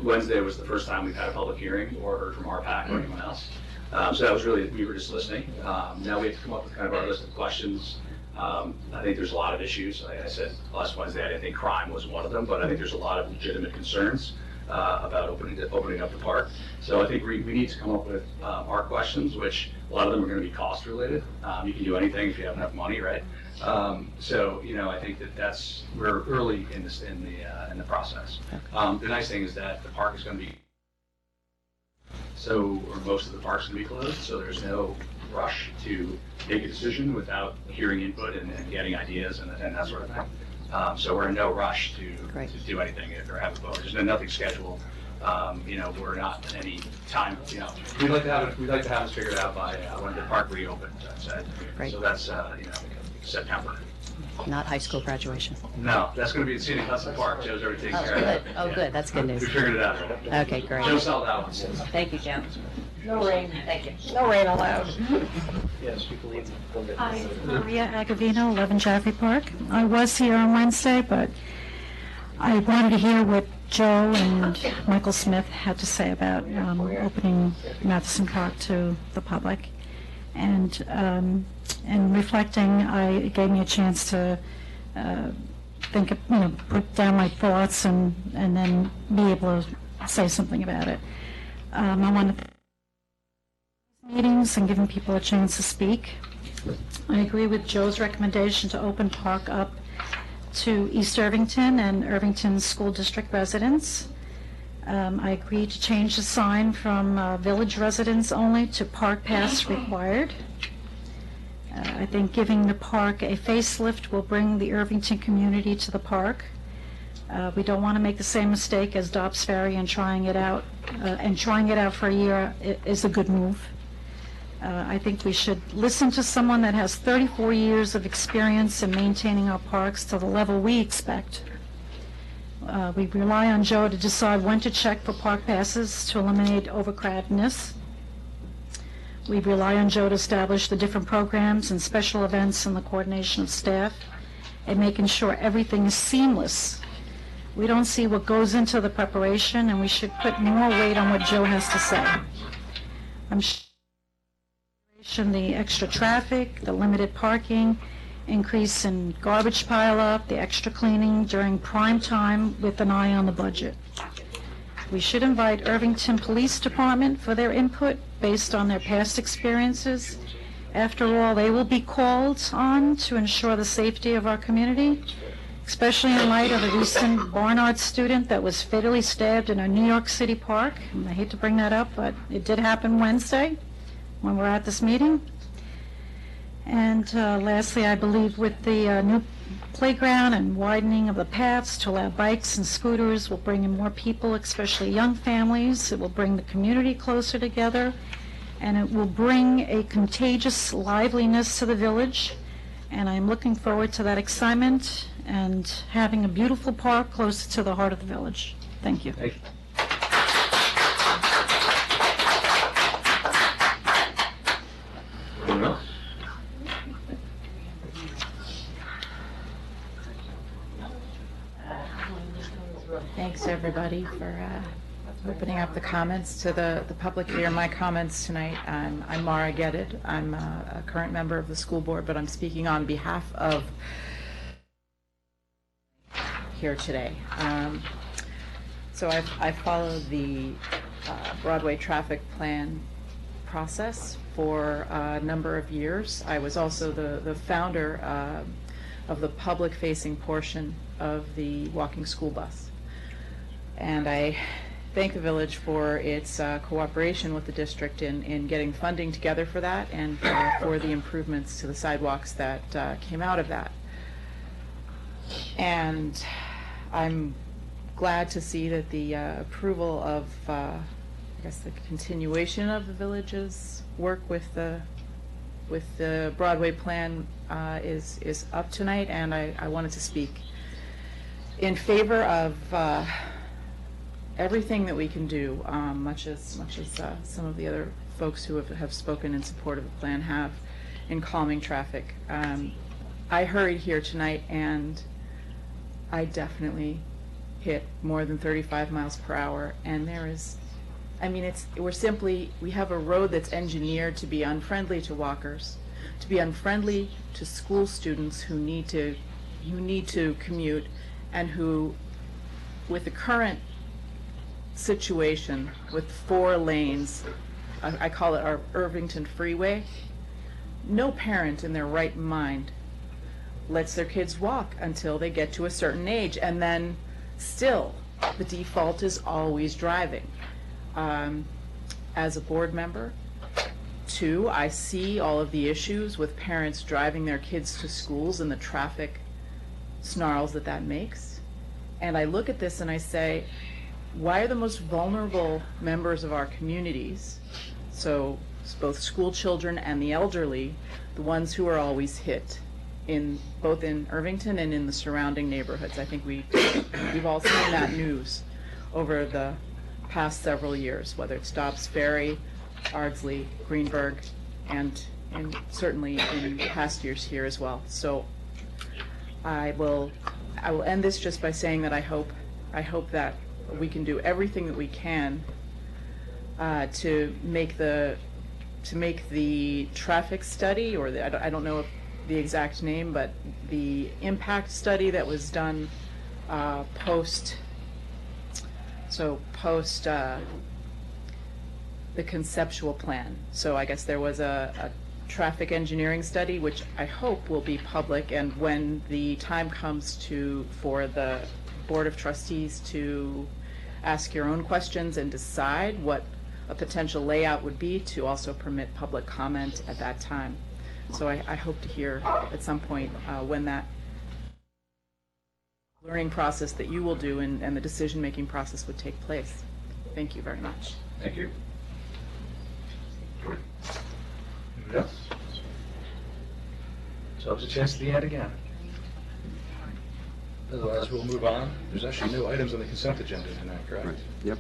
Wednesday was the first time we've had a public hearing or heard from RPAC or anyone else. So that was really, we were just listening. Now we have to come up with kind of our list of questions. I think there's a lot of issues. Like I said last Wednesday, I didn't think crime was one of them, but I think there's a lot of legitimate concerns about opening up the park. So I think we need to come up with our questions, which a lot of them are going to be cost related. You can do anything if you have enough money, right? So I think we're early in the process. The nice thing is that the park is going to be or most of the park's going to be closed, so there's no rush to make a decision without hearing input and getting ideas and that sort of thing. So we're in no rush to do anything or have a vote. There's nothing scheduled. We're not in any time. We'd like to have this figured out by when the park reopens. So that's September. Not high school graduation. No, that's going to be at Scenic Hudson Park. Joe's already taken care of it. Oh, good. That's good news. We figured it out. Okay, great. Joe solved that one. Thank you, Joe. No rain, thank you. No rain allowed. Yes, we believe in Hi, Maria Agavino, 11 Jaffrey Park. I was here on Wednesday, but I wanted to hear what Joe and Michael Smith had to say about opening Matheson Park to the public. And reflecting, it gave me a chance to think, put down my thoughts and then be able to say something about it. I want to meetings and giving people a chance to speak. I agree with Joe's recommendation to open park up to East Irvington and Irvington School District residents. I agree to change the sign from village residents only to park pass required. I think giving the park a facelift will bring the Irvington community to the park. We don't want to make the same mistake as Dobbs Ferry and trying it out for a year is a good move. I think we should listen to someone that has 34 years of experience in maintaining our parks to the level we expect. We rely on Joe to decide when to check for park passes to eliminate overcrowdedness. We rely on Joe to establish the different programs and special events and the coordination of staff and making sure everything is seamless. We don't see what goes into the preparation, and we should put more weight on what Joe has to say. I'm sure the extra traffic, the limited parking, increase in garbage pile-up, the extra cleaning during prime time with an eye on the budget. We should invite Irvington Police Department for their input based on their past experiences. After all, they will be called on to ensure the safety of our community, especially in light of the recent Barnard student that was fatally stabbed in a New York City park. And I hate to bring that up, but it did happen Wednesday when we're at this meeting. And lastly, I believe with the new playground and widening of the paths to allow bikes and scooters will bring in more people, especially young families. It will bring the community closer together, and it will bring a contagious liveliness to the village. And I'm looking forward to that excitement and having a beautiful park close to the heart of the village. Thank you. Thank you. Anyone else? Thanks, everybody, for opening up the comments to the public here. My comments tonight, I'm Mara Gedid. I'm a current member of the school board, but I'm speaking on behalf of here today. So I've followed the Broadway traffic plan process for a number of years. I was also the founder of the public-facing portion of the walking school bus. And I thank the village for its cooperation with the district in getting funding together for that and for the improvements to the sidewalks that came out of that. And I'm glad to see that the approval of, I guess, the continuation of the village's work with the Broadway plan is up tonight, and I wanted to speak in favor of everything that we can do, much as some of the other folks who have spoken in support of the plan have, in calming traffic. I hurried here tonight, and I definitely hit more than 35 miles per hour, and there is, I mean, we have a road that's engineered to be unfriendly to walkers, to be unfriendly to school students who need to commute, and who, with the current situation, with 4 lanes, I call it our Irvington Freeway, no parent in their right mind lets their kids walk until they get to a certain age, and then still, the default is always driving. As a board member, 2, I see all of the issues with parents driving their kids to schools and the traffic snarls that makes. And I look at this and I say, why are the most vulnerable members of our communities, so both school children and the elderly, the ones who are always hit, both in Irvington and in the surrounding neighborhoods? I think we've all seen that news over the past several years, whether it's Dobbs Ferry, Ardsley, Greenberg, and certainly in past years here as well. So I will end this just by saying that I hope that we can do everything that we can to make the traffic study, or I don't know the exact name, but the impact study that was done post the conceptual plan. So I guess there was a traffic engineering study, which I hope will be public, and when the time comes for the Board of Trustees to ask your own questions and decide what a potential layout would be, to also permit public comment at that time. So I hope to hear at some point when that learning process that you will do and the decision-making process would take place. Thank you very much. Thank you. Anybody else? So it's a chance at the end again. Otherwise, we'll move on. There's actually no items on the consent agenda tonight, correct? Right. Yep.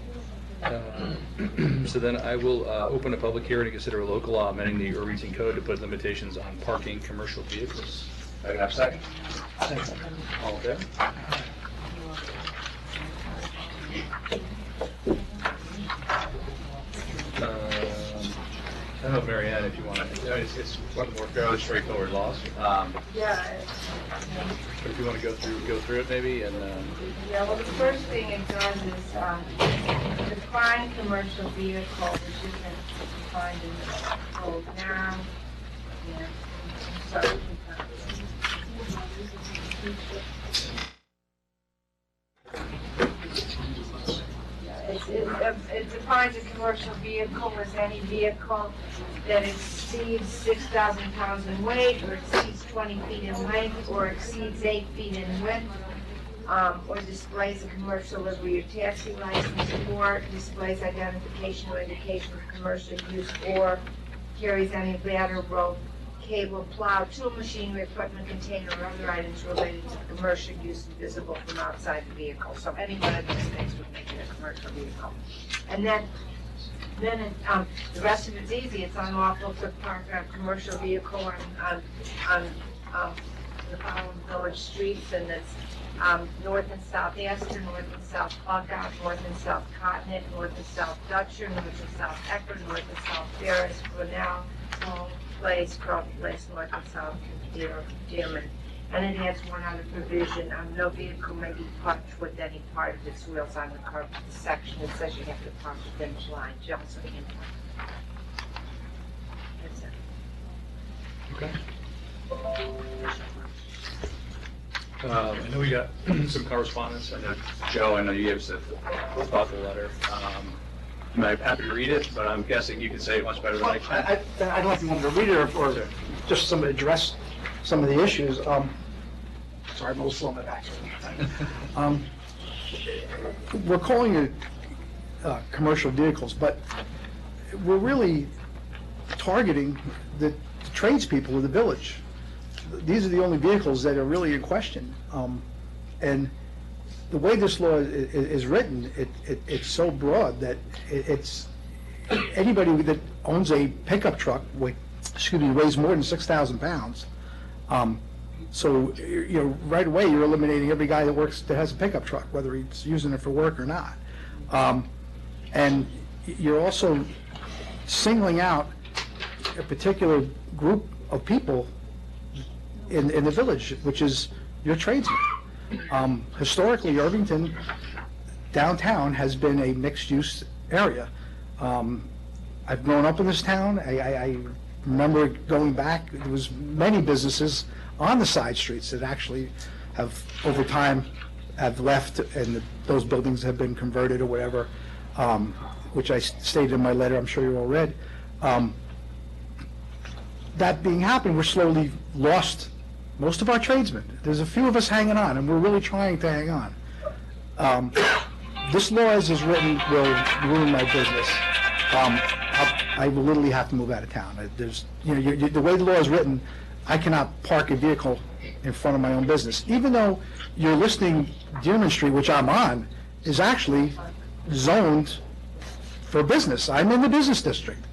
So then I will open a public hearing to consider a local law amending the Irvington Code to put limitations on parking commercial vehicles. I can have a second. Second. All in favor? I don't know, if Mary Ann, if you want to, it's one of the more fairly straightforward laws. Yeah. But if you want to go through it maybe, and Yeah, well, the first thing it does is define commercial vehicle, which isn't defined in the code now. Yeah. So, it defines a commercial vehicle as any vehicle that exceeds 6,000 pounds in weight, or exceeds 20 feet in length, or exceeds 8 feet in width, or displays a commercial livery or taxi license, or displays identification or indication of commercial use, or carries any ladder, rope, cable, plow, tool, machinery, equipment, container, or other items related to commercial use and visible from outside the vehicle. So any one of these things would make it a commercial vehicle. And then the rest of it's easy. It's unlawful to park a commercial vehicle on the following village streets, and it's north and south Astor, north and south Buckout, north and south Cottonwood, north and south Dutcher, north and south Ecker, north and south Ferris, Grinnell, Place, Carlton Place, north and south Dearman. And it adds one other provision, no vehicle may be parked with any part of its wheels on the curb. The section that says you have to park within the line, you also can't park. That's it. okay. I know we got some correspondence. I know, Joe, I know you gave us a thoughtful letter. I'm happy to read it, but I'm guessing you can say it much better than I can. I don't know if you want me to read it or just somebody address some of the issues. Sorry, I'm a little slow on my back. We're calling it commercial vehicles, but we're really targeting the tradespeople of the village. These are the only vehicles that are really in question. And the way this law is written, it's so broad that it's anybody that owns a pickup truck, weighs more than 6,000 pounds, So, right away, you're eliminating every guy that has a pickup truck, whether he's using it for work or not. And you're also singling out a particular group of people in the village, which is your tradesmen. Historically, Irvington downtown has been a mixed-use area. I've grown up in this town. I remember going back, there was many businesses on the side streets that actually have, over time, have left, and those buildings have been converted or whatever, which I stated in my letter, I'm sure you all read. That being happened, we're slowly lost most of our tradesmen. There's a few of us hanging on, and we're really trying to hang on. This law as is written will ruin my business. I will literally have to move out of town. There's, the way the law is written, I cannot park a vehicle in front of my own business, even though you're listing Dearman Street, which I'm on, is actually zoned for business. I'm in the business district.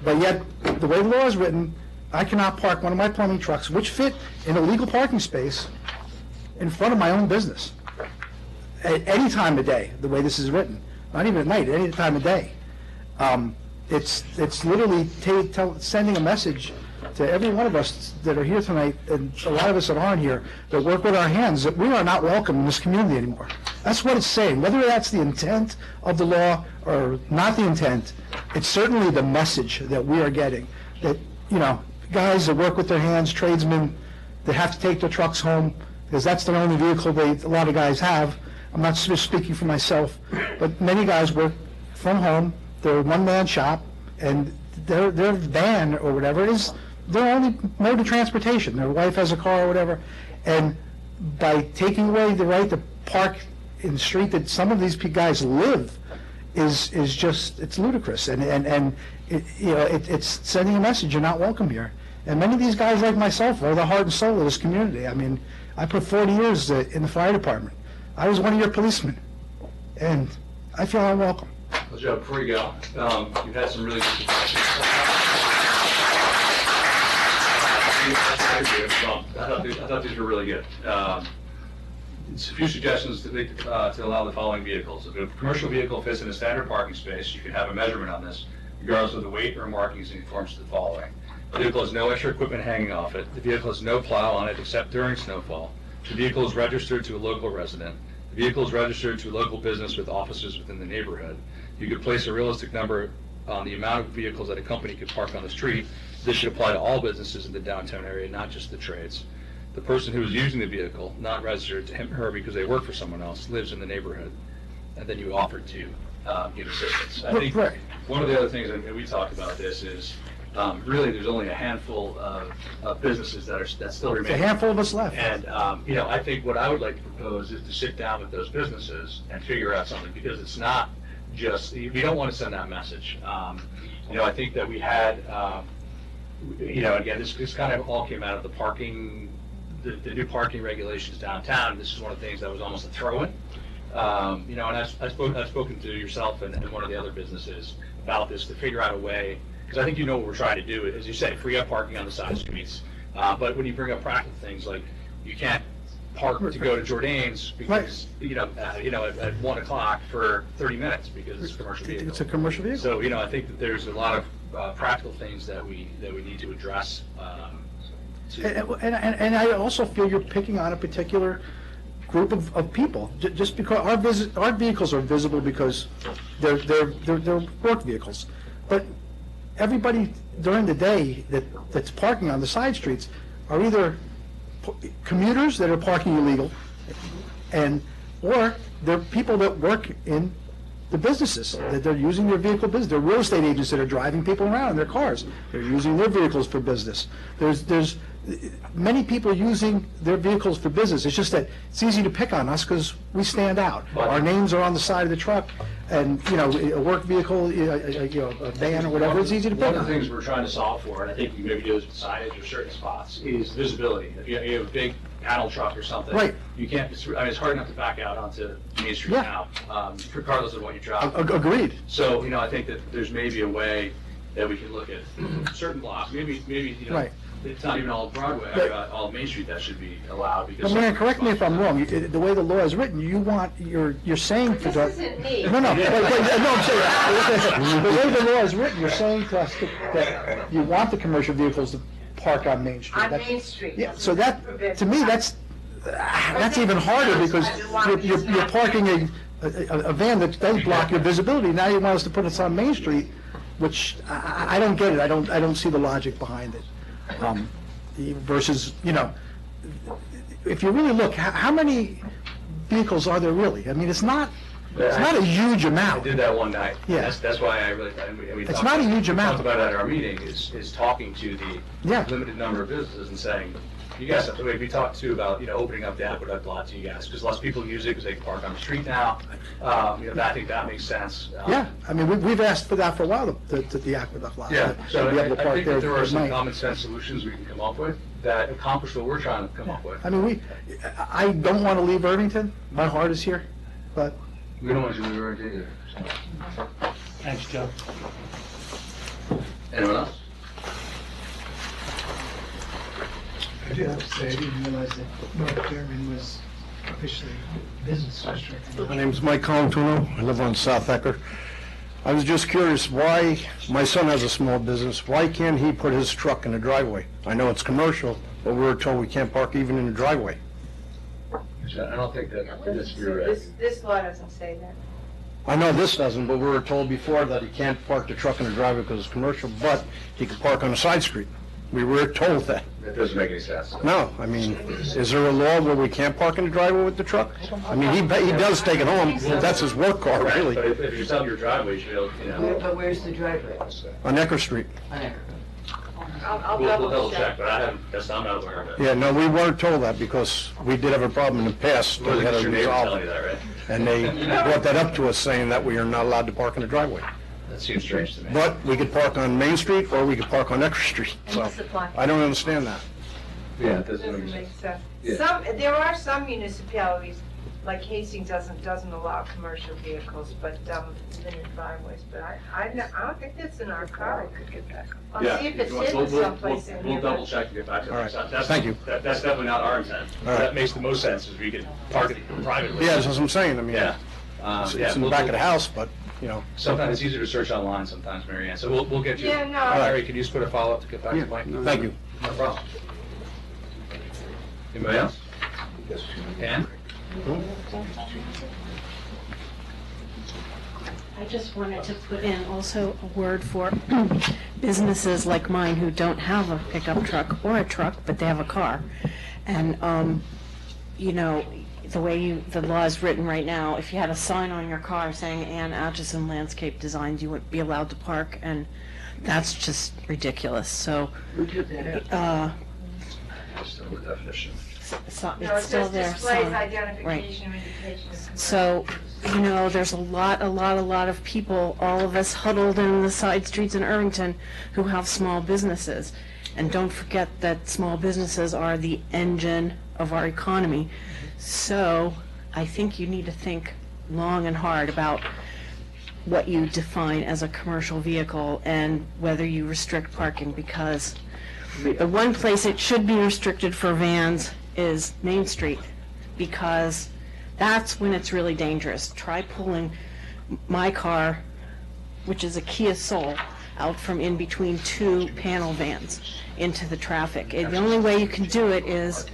But yet, the way the law is written, I cannot park one of my plumbing trucks, which fit in a legal parking space, in front of my own business. At any time of day, the way this is written. Not even at night, at any time of day. It's literally sending a message to every one of us that are here tonight, and a lot of us that aren't here, that work with our hands, that we are not welcome in this community anymore. That's what it's saying. Whether that's the intent of the law or not the intent, it's certainly the message that we are getting. That, guys that work with their hands, tradesmen, that have to take their trucks home, because that's the only vehicle a lot of guys have. I'm not just speaking for myself, but many guys work from home. They're a one-man shop, and their van or whatever it is, their only mode of transportation. Their wife has a car or whatever, and by taking away the right to park in the street that some of these guys live is just, it's ludicrous, and it's sending a message you're not welcome here. And many of these guys, like myself, are the heart and soul of this community. I mean, I put 40 years in the fire department. I was one of your policemen, and I feel unwelcome. Well, Joe, before you go, you've had some really good suggestions. I thought these were really good. It's a few suggestions to allow the following vehicles. If a commercial vehicle fits in a standard parking space, you can have a measurement on this, regardless of the weight or markings, and conforms to the following. The vehicle has no extra equipment hanging off it. The vehicle has no plow on it except during snowfall. The vehicle is registered to a local resident. The vehicle is registered to a local business with offices within the neighborhood. You could place a realistic number on the amount of vehicles that a company could park on the street. This should apply to all businesses in the downtown area, not just the trades. The person who is using the vehicle, not registered to him or her because they work for someone else, lives in the neighborhood, and then you offer to give assistance. I think one of the other things, and we talked about this, is really there's only a handful of businesses that still remain. It's a handful of us left. And, I think what I would like to propose is to sit down with those businesses and figure out something, because it's not just, you don't want to send that message. I think that we had, again, this kind of all came out of the parking, the new parking regulations downtown. This is one of the things that was almost a throw-in. And I've spoken to yourself and one of the other businesses about this to figure out a way, because I think what we're trying to do, as you say, free up parking on the side streets. But when you bring up practical things like you can't park to go to Jordane's because at 1 o'clock for 30 minutes because it's a commercial vehicle. It's a commercial vehicle. So I think that there's a lot of practical things that we need to address. And I also feel you're picking on a particular group of people, just because our vehicles are visible because they're work vehicles. But everybody during the day that's parking on the side streets are either commuters that are parking illegal, or they're people that work in the businesses, that they're using their vehicle business. They're real estate agents that are driving people around in their cars. They're using their vehicles for business. There's many people using their vehicles for business. It's just that it's easy to pick on us because we stand out. Our names are on the side of the truck, and a work vehicle, a van or whatever, it's easy to pick on. One of the things we're trying to solve for, and I think we maybe do this with signage or certain spots, is visibility. If you have a big panel truck or something, right, you can't. It's hard enough to back out onto Main Street now, regardless of what you drive. Agreed. So I think that there's maybe a way that we can look at certain blocks, maybe, you know, Right. it's not even all of Broadway, But- all Main Street that should be allowed, because. But Mayor, correct me if I'm wrong, the way the law is written, you're saying to the... This isn't me. No, no, wait, no, I'm saying, the way the law is written, you're saying to us that you want the commercial vehicles to park on Main Street. On That's- Main Street. Yeah, so that, to me, that's even harder, because you're parking a van that does block your visibility, now you want us to put us on Main Street, which I don't get it, I don't see the logic behind it. Versus, you know, if you really look, how many vehicles are there really? I mean, it's not a huge I amount. did that one night. Yeah. That's why I really, and we It's talked- not a huge we amount. talked about it at our meeting, is talking to the Yeah. limited number of businesses and saying, you guys have to, we talked too about, you know, opening up the Aqueduct lot to you guys, because less people use it, because they can park on the street now. You know, I think that makes sense. Yeah, I mean, we've asked for that for a while, the Aqueduct lot. Yeah, so to be able to I park think there that there are at some night. common sense solutions we can come up with that accomplish what we're trying to come up with. I mean, I don't want to leave Irvington, my heart is here, but... We don't want you to leave right either. Thanks, Joe. Anyone else? I do have to say, I didn't realize that North Fairman was officially business district. My name's Mike Colantuno. I live on South Ecker. I was just curious why, my son has a small business, why can't he put his truck in the driveway? I know it's commercial, but we were told we can't park even in the driveway. I don't think that, this, This law doesn't say that. I know this doesn't, but we were told before that he can't park the truck in the driveway because it's commercial, but he can park on the side street. We were told that. That doesn't make any sense. No, I mean, is there a law where we can't park in the driveway with the truck? I mean, he does take it home, that's his work car, Right, really, but if you're selling your driveway, you should be able, you know. But where's the driveway? on Ecker Street. I'll We'll double double check. check, but I haven't, I'm not aware of it. Yeah, no, we weren't told that because we did have a problem in the past that Well, we had to your neighbor resolve. telling you that, right? And they brought that up to us saying that we are not allowed to park in the driveway. That seems strange to me. But we could park on Main Street or we could park on Ecker Street, so I don't understand that. Yeah, it doesn't Doesn't make make sense. sense. Yeah. There are some municipalities, like Hastings doesn't allow commercial vehicles, but, limited driveways, but I don't think that's in our code. I'll Yeah, see if it's you want- in we'll- someplace in We'll here. double check and get back to All that. right. That's- Thank you. That's definitely not our intent. All right. That makes the most sense, is we can park it privately. Yeah, that's what I'm saying, I mean, Yeah. it's Yeah, it's in the we'll- back of the house, but, you know. Sometimes it's easier to search online sometimes, Mary Ann, so we'll get you. Yeah, no. Larry, can you just put a follow-up to get back to Mike? Thank you. No problem. Anybody else? Ann? I just wanted to put in also a word for businesses like mine who don't have a pickup truck or a truck, but they have a car. And, you know, the way the law is written right now, if you had a sign on your car saying Ann Atchison Landscape Designs, you wouldn't be allowed to park, and that's just ridiculous. So, Still the definition. so No, it it's still says there. displays sign. identification or indication of. So, you know, there's a lot of people, all of us huddled in the side streets in Irvington who have small businesses. And don't forget that small businesses are the engine of our economy. So, I think you need to think long and hard about what you define as a commercial vehicle and whether you restrict parking, because the one place it should be restricted for vans is Main Street, because that's when it's really dangerous. Try pulling my car, which is a Kia Soul, out from in between two panel vans into the traffic. The only way you can do it is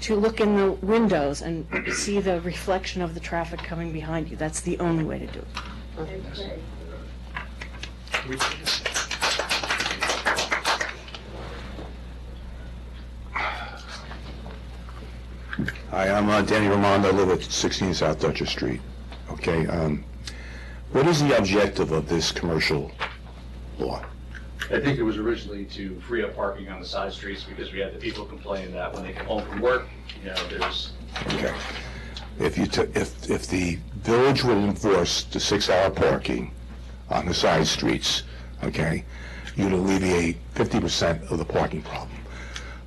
to look in the windows and see the reflection of the traffic coming behind you. That's the only way to do it. Hi, I'm Danny Ramondo. I live at 16 South Dutcher Street. Okay, what is the objective of this commercial law? I think it was originally to free up parking on the side streets because we had the people complaining that when they come home from work, you know, there's. Okay. If the village would enforce the 6-hour parking on the side streets, okay, you'd alleviate 50% of the parking problem.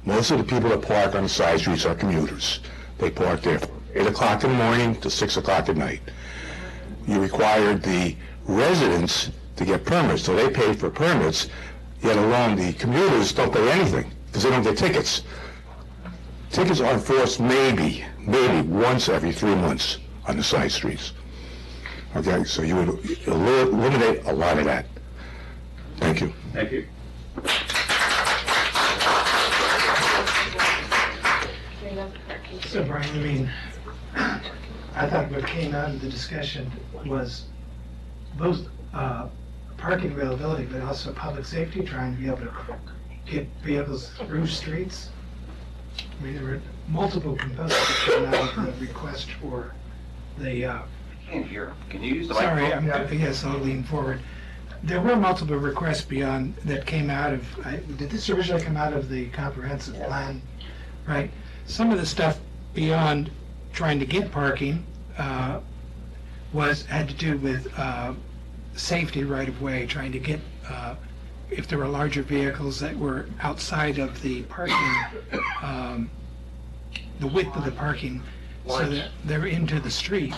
Most of the people that park on the side streets are commuters. They park there from 8 o'clock in the morning to 6 o'clock at night. You required the residents to get permits, so they pay for permits, yet alone the commuters don't pay anything, because they don't get tickets. Tickets are enforced maybe once every 3 months on the side streets. Okay, so you would eliminate a lot of that. Thank you. Thank you. So Brian, I mean, I thought what came out of the discussion was both parking availability, but also public safety, trying to be able to get vehicles through streets. I mean, there were multiple components that came out of the request for the, Can't hear. Can you use the sorry, microphone? yes, I'll lean forward. There were multiple requests beyond, that came out of, did this originally come out of the comprehensive plan? Right? Some of the stuff beyond trying to get parking had to do with safety right of way, trying to get, if there were larger vehicles that were outside of the parking, the width of the parking, so that they're into the street,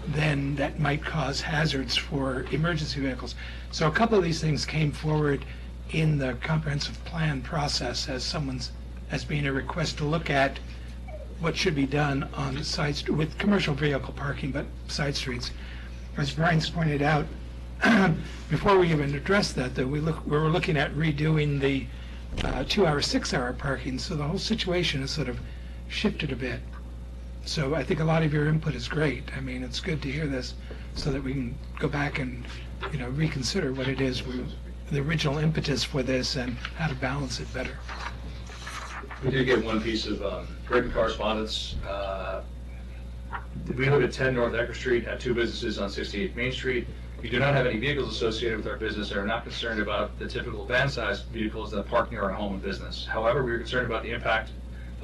then that might cause hazards for emergency vehicles. So a couple of these things came forward in the comprehensive plan process as being a request to look at what should be done on the sides with commercial vehicle parking, but side streets. As Brian's pointed out, before we even addressed that, though, we were looking at redoing the 2-hour, 6-hour parking, so the whole situation has sort of shifted a bit. So I think a lot of your input is great. I mean, it's good to hear this so that we can go back and, reconsider what it is, the original impetus for this and how to balance it better. We did get one piece of written correspondence. We live at 10 North Ecker Street, have 2 businesses on 68 Main Street. We do not have any vehicles associated with our business and are not concerned about the typical van-sized vehicles that park near our home and business. However, we are concerned about the impact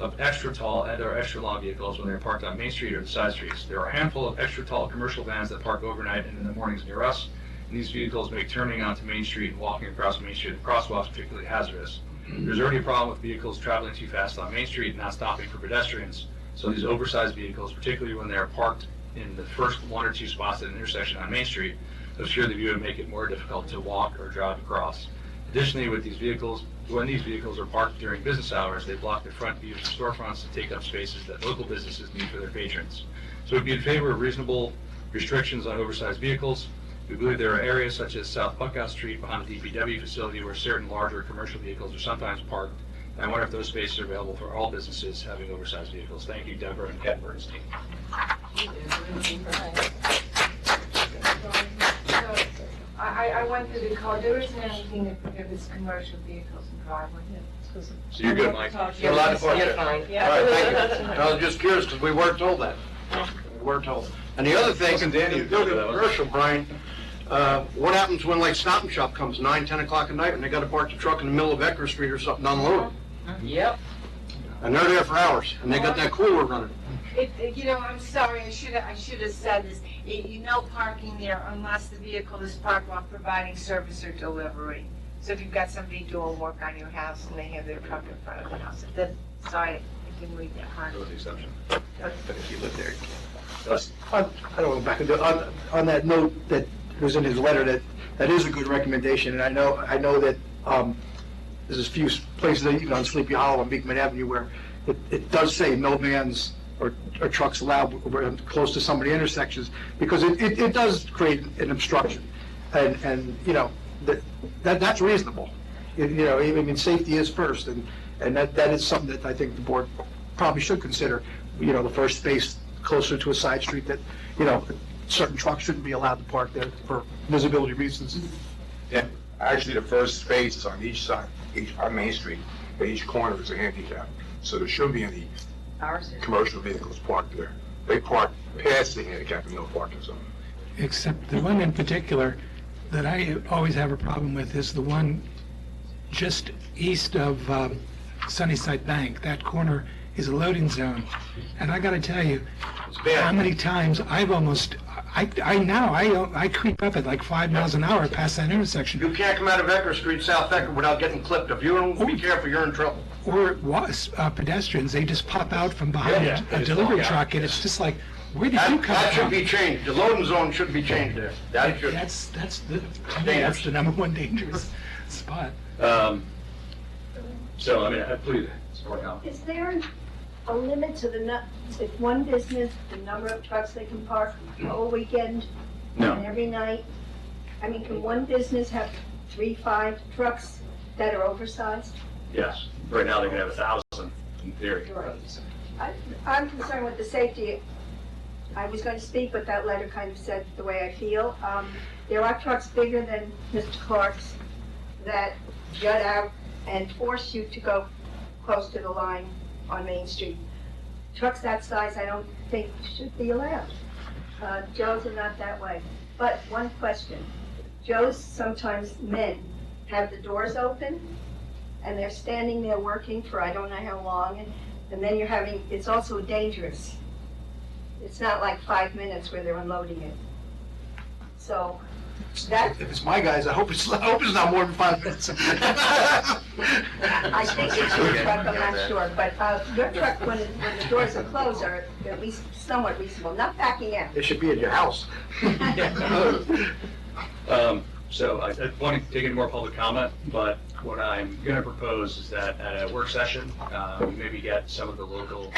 of extra tall and or extra long vehicles when they're parked on Main Street or the side streets. There are a handful of extra tall commercial vans that park overnight and in the mornings near us, and these vehicles make turning onto Main Street and walking across Main Street and crosswalks particularly hazardous. There's already a problem with vehicles traveling too fast on Main Street and not stopping for pedestrians, so these oversized vehicles, particularly when they're parked in the first 1 or 2 spots at an intersection on Main Street, obscure the view and make it more difficult to walk or drive across. Additionally, when these vehicles are parked during business hours, they block the front views of storefronts to take up spaces that local businesses need for their patrons. So we'd be in favor of reasonable restrictions on oversized vehicles. We believe there are areas such as South Buckout Street behind the DPW facility where certain larger commercial vehicles are sometimes parked. And I wonder if those spaces are available for all businesses having oversized vehicles. Thank you, Deborah and Ken Bernstein. I went through the code, there isn't anything that prohibits commercial vehicles in driveways. So you're good, Mike? You're allowed to park You're there. fine. All right, thank you. I was just curious, because we weren't told that. We weren't told. And the other thing, Wasn't Danny who told you that, was it? commercial, Brian, what happens when like Stop and Shop comes 9, 10 o'clock at night and they got to park the truck in the middle of Ecker Street or something unloaded? Yep. And they're there for hours, and they got that cooler running. I'm sorry, I should have said this. No parking there unless the vehicle is parked while providing service or delivery. So if you've got somebody doing work on your house and they have their truck in front of the house, sorry, I didn't read that part. That was the exception. But if you live there, I don't know, back on that note that was in his letter, that is a good recommendation, and I know that there's a few places, even on Sleepy Hollow and Beekman Avenue, where it does say no vans or trucks allowed close to somebody intersections, because it does create an obstruction, and that's reasonable. I mean, safety is first, and that is something that I think the board probably should consider. The first space closer to a side street that, certain trucks shouldn't be allowed to park there for visibility reasons. Yeah, actually, the first space is on each side, on Main Street, each corner is a handicap. So there shouldn't be any commercial vehicles parked there. They park past the handicap and no parking zone. Except the one in particular that I always have a problem with is the one just east of Sunnyside Bank. That corner is a loading zone. And I gotta tell you, how many times I've almost, I creep up at like 5 miles an hour past that intersection. you can't come out of Ecker Street, South Ecker, without getting clipped. If you don't be careful, you're in trouble. Or pedestrians, they just pop out from behind a delivery truck, and it's just like, Where did you come That should from? be changed. The loading zone should be changed there. That should. That's the, to me, that's the number one dangerous spot. So, I mean, please, support comment. Is there a limit to if one business, the number of trucks they can park all weekend? No. And every night? I mean, can one business have 3, 5 trucks that are oversized? Yes, right now they can have 1,000 in theory. I'm concerned with the safety. I was going to speak, but that letter kind of said the way I feel. There are trucks bigger than Mr. Clark's that jut out and force you to go close to the line on Main Street. Trucks that size, I don't think should be allowed. Joe's are not that way. But one question. Joe's, sometimes men have the doors open and they're standing there working for I don't know how long, and then you're having, it's also dangerous. It's not like 5 minutes where they're unloading it. So that, If it's my guys, I hope it's not more than 5 minutes. I think it's your truck, I'm not sure, but your truck, when the doors are closed, are at least somewhat reasonable, not backing out. It should be at your house. So I want to take any more public comment, but what I'm going to propose is that at a work session, we maybe get some of the local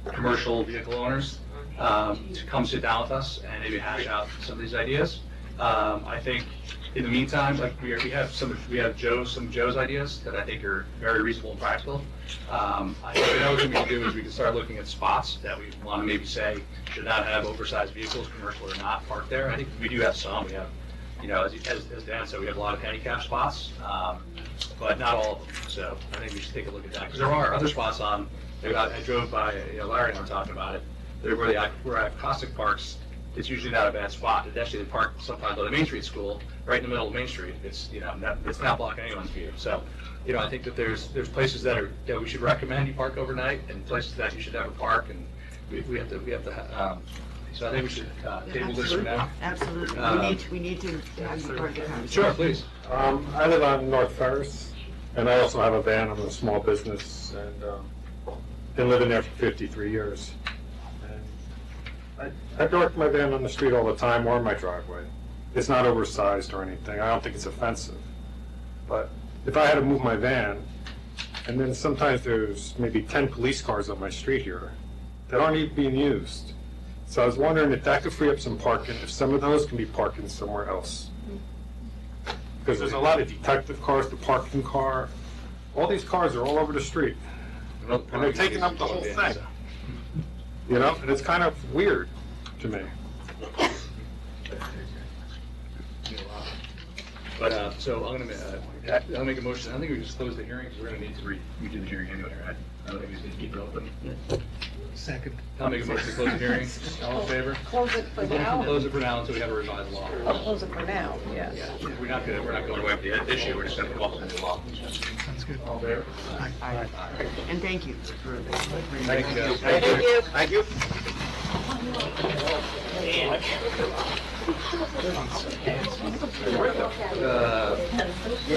commercial vehicle owners to come sit down with us and maybe hash out some of these ideas. I think in the meantime, like we have some of Joe's ideas that I think are very reasonable and practical. I think another thing we can do is we can start looking at spots that we want to maybe say should not have oversized vehicles, commercial or not, parked there. I think we do have some. We have, as Dan said, we have a lot of handicap spots, but not all of them. So I think we should take a look at that because there are other spots on. I drove by, Larry and I were talking about it. Where I have Cossack parks, it's usually not a bad spot. It's actually they park sometimes on the Main Street School, right in the middle of Main Street. It's not blocking anyone's view. So, I think that there's places that we should recommend you park overnight, and places that you should never park, and we have to. So I think we should table this for now. Absolutely. We need to have you part of the conversation. Sure, please. I live on North Ferris, and I also have a van. I'm a small business, and been living there for 53 years. And I park my van on the street all the time or in my driveway. It's not oversized or anything. I don't think it's offensive. But if I had to move my van, and then sometimes there's maybe 10 police cars on my street here that aren't even being used. So I was wondering if that could free up some parking, if some of those can be parking somewhere else. Because there's a lot of detective cars, the parking car, all these cars are all over the street. And they're taking up the whole thing. And it's kind of weird to me. But, so I'm I'll make a motion. I think we just close the hearing because we're going to need to redo the hearing anyway, right? I don't think we just need to keep it open. Second. I'll make a motion to close the hearing. All in favor? Close it for now. Close it for now until we have a revised law. I'll close it for now, yes. Yeah, we're not going away with the issue. We're just going to come up with a new law. Sounds good. All in favor? Aye. And thank you. Thank you, guys. Thank you.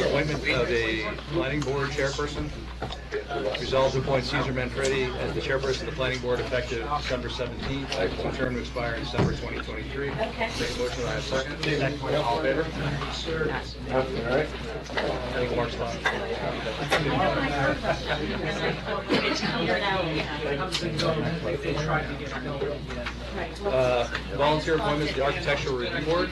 Appointment of a planning board chairperson. Resolved to appoint Caesar Manfredi as the chairperson of the planning board effective December 17th, term to expire in December 2023. Make a motion, I have a second. All in favor? All right. Thank you, Mark Stein. Volunteer appointments to the Architectural Review Board.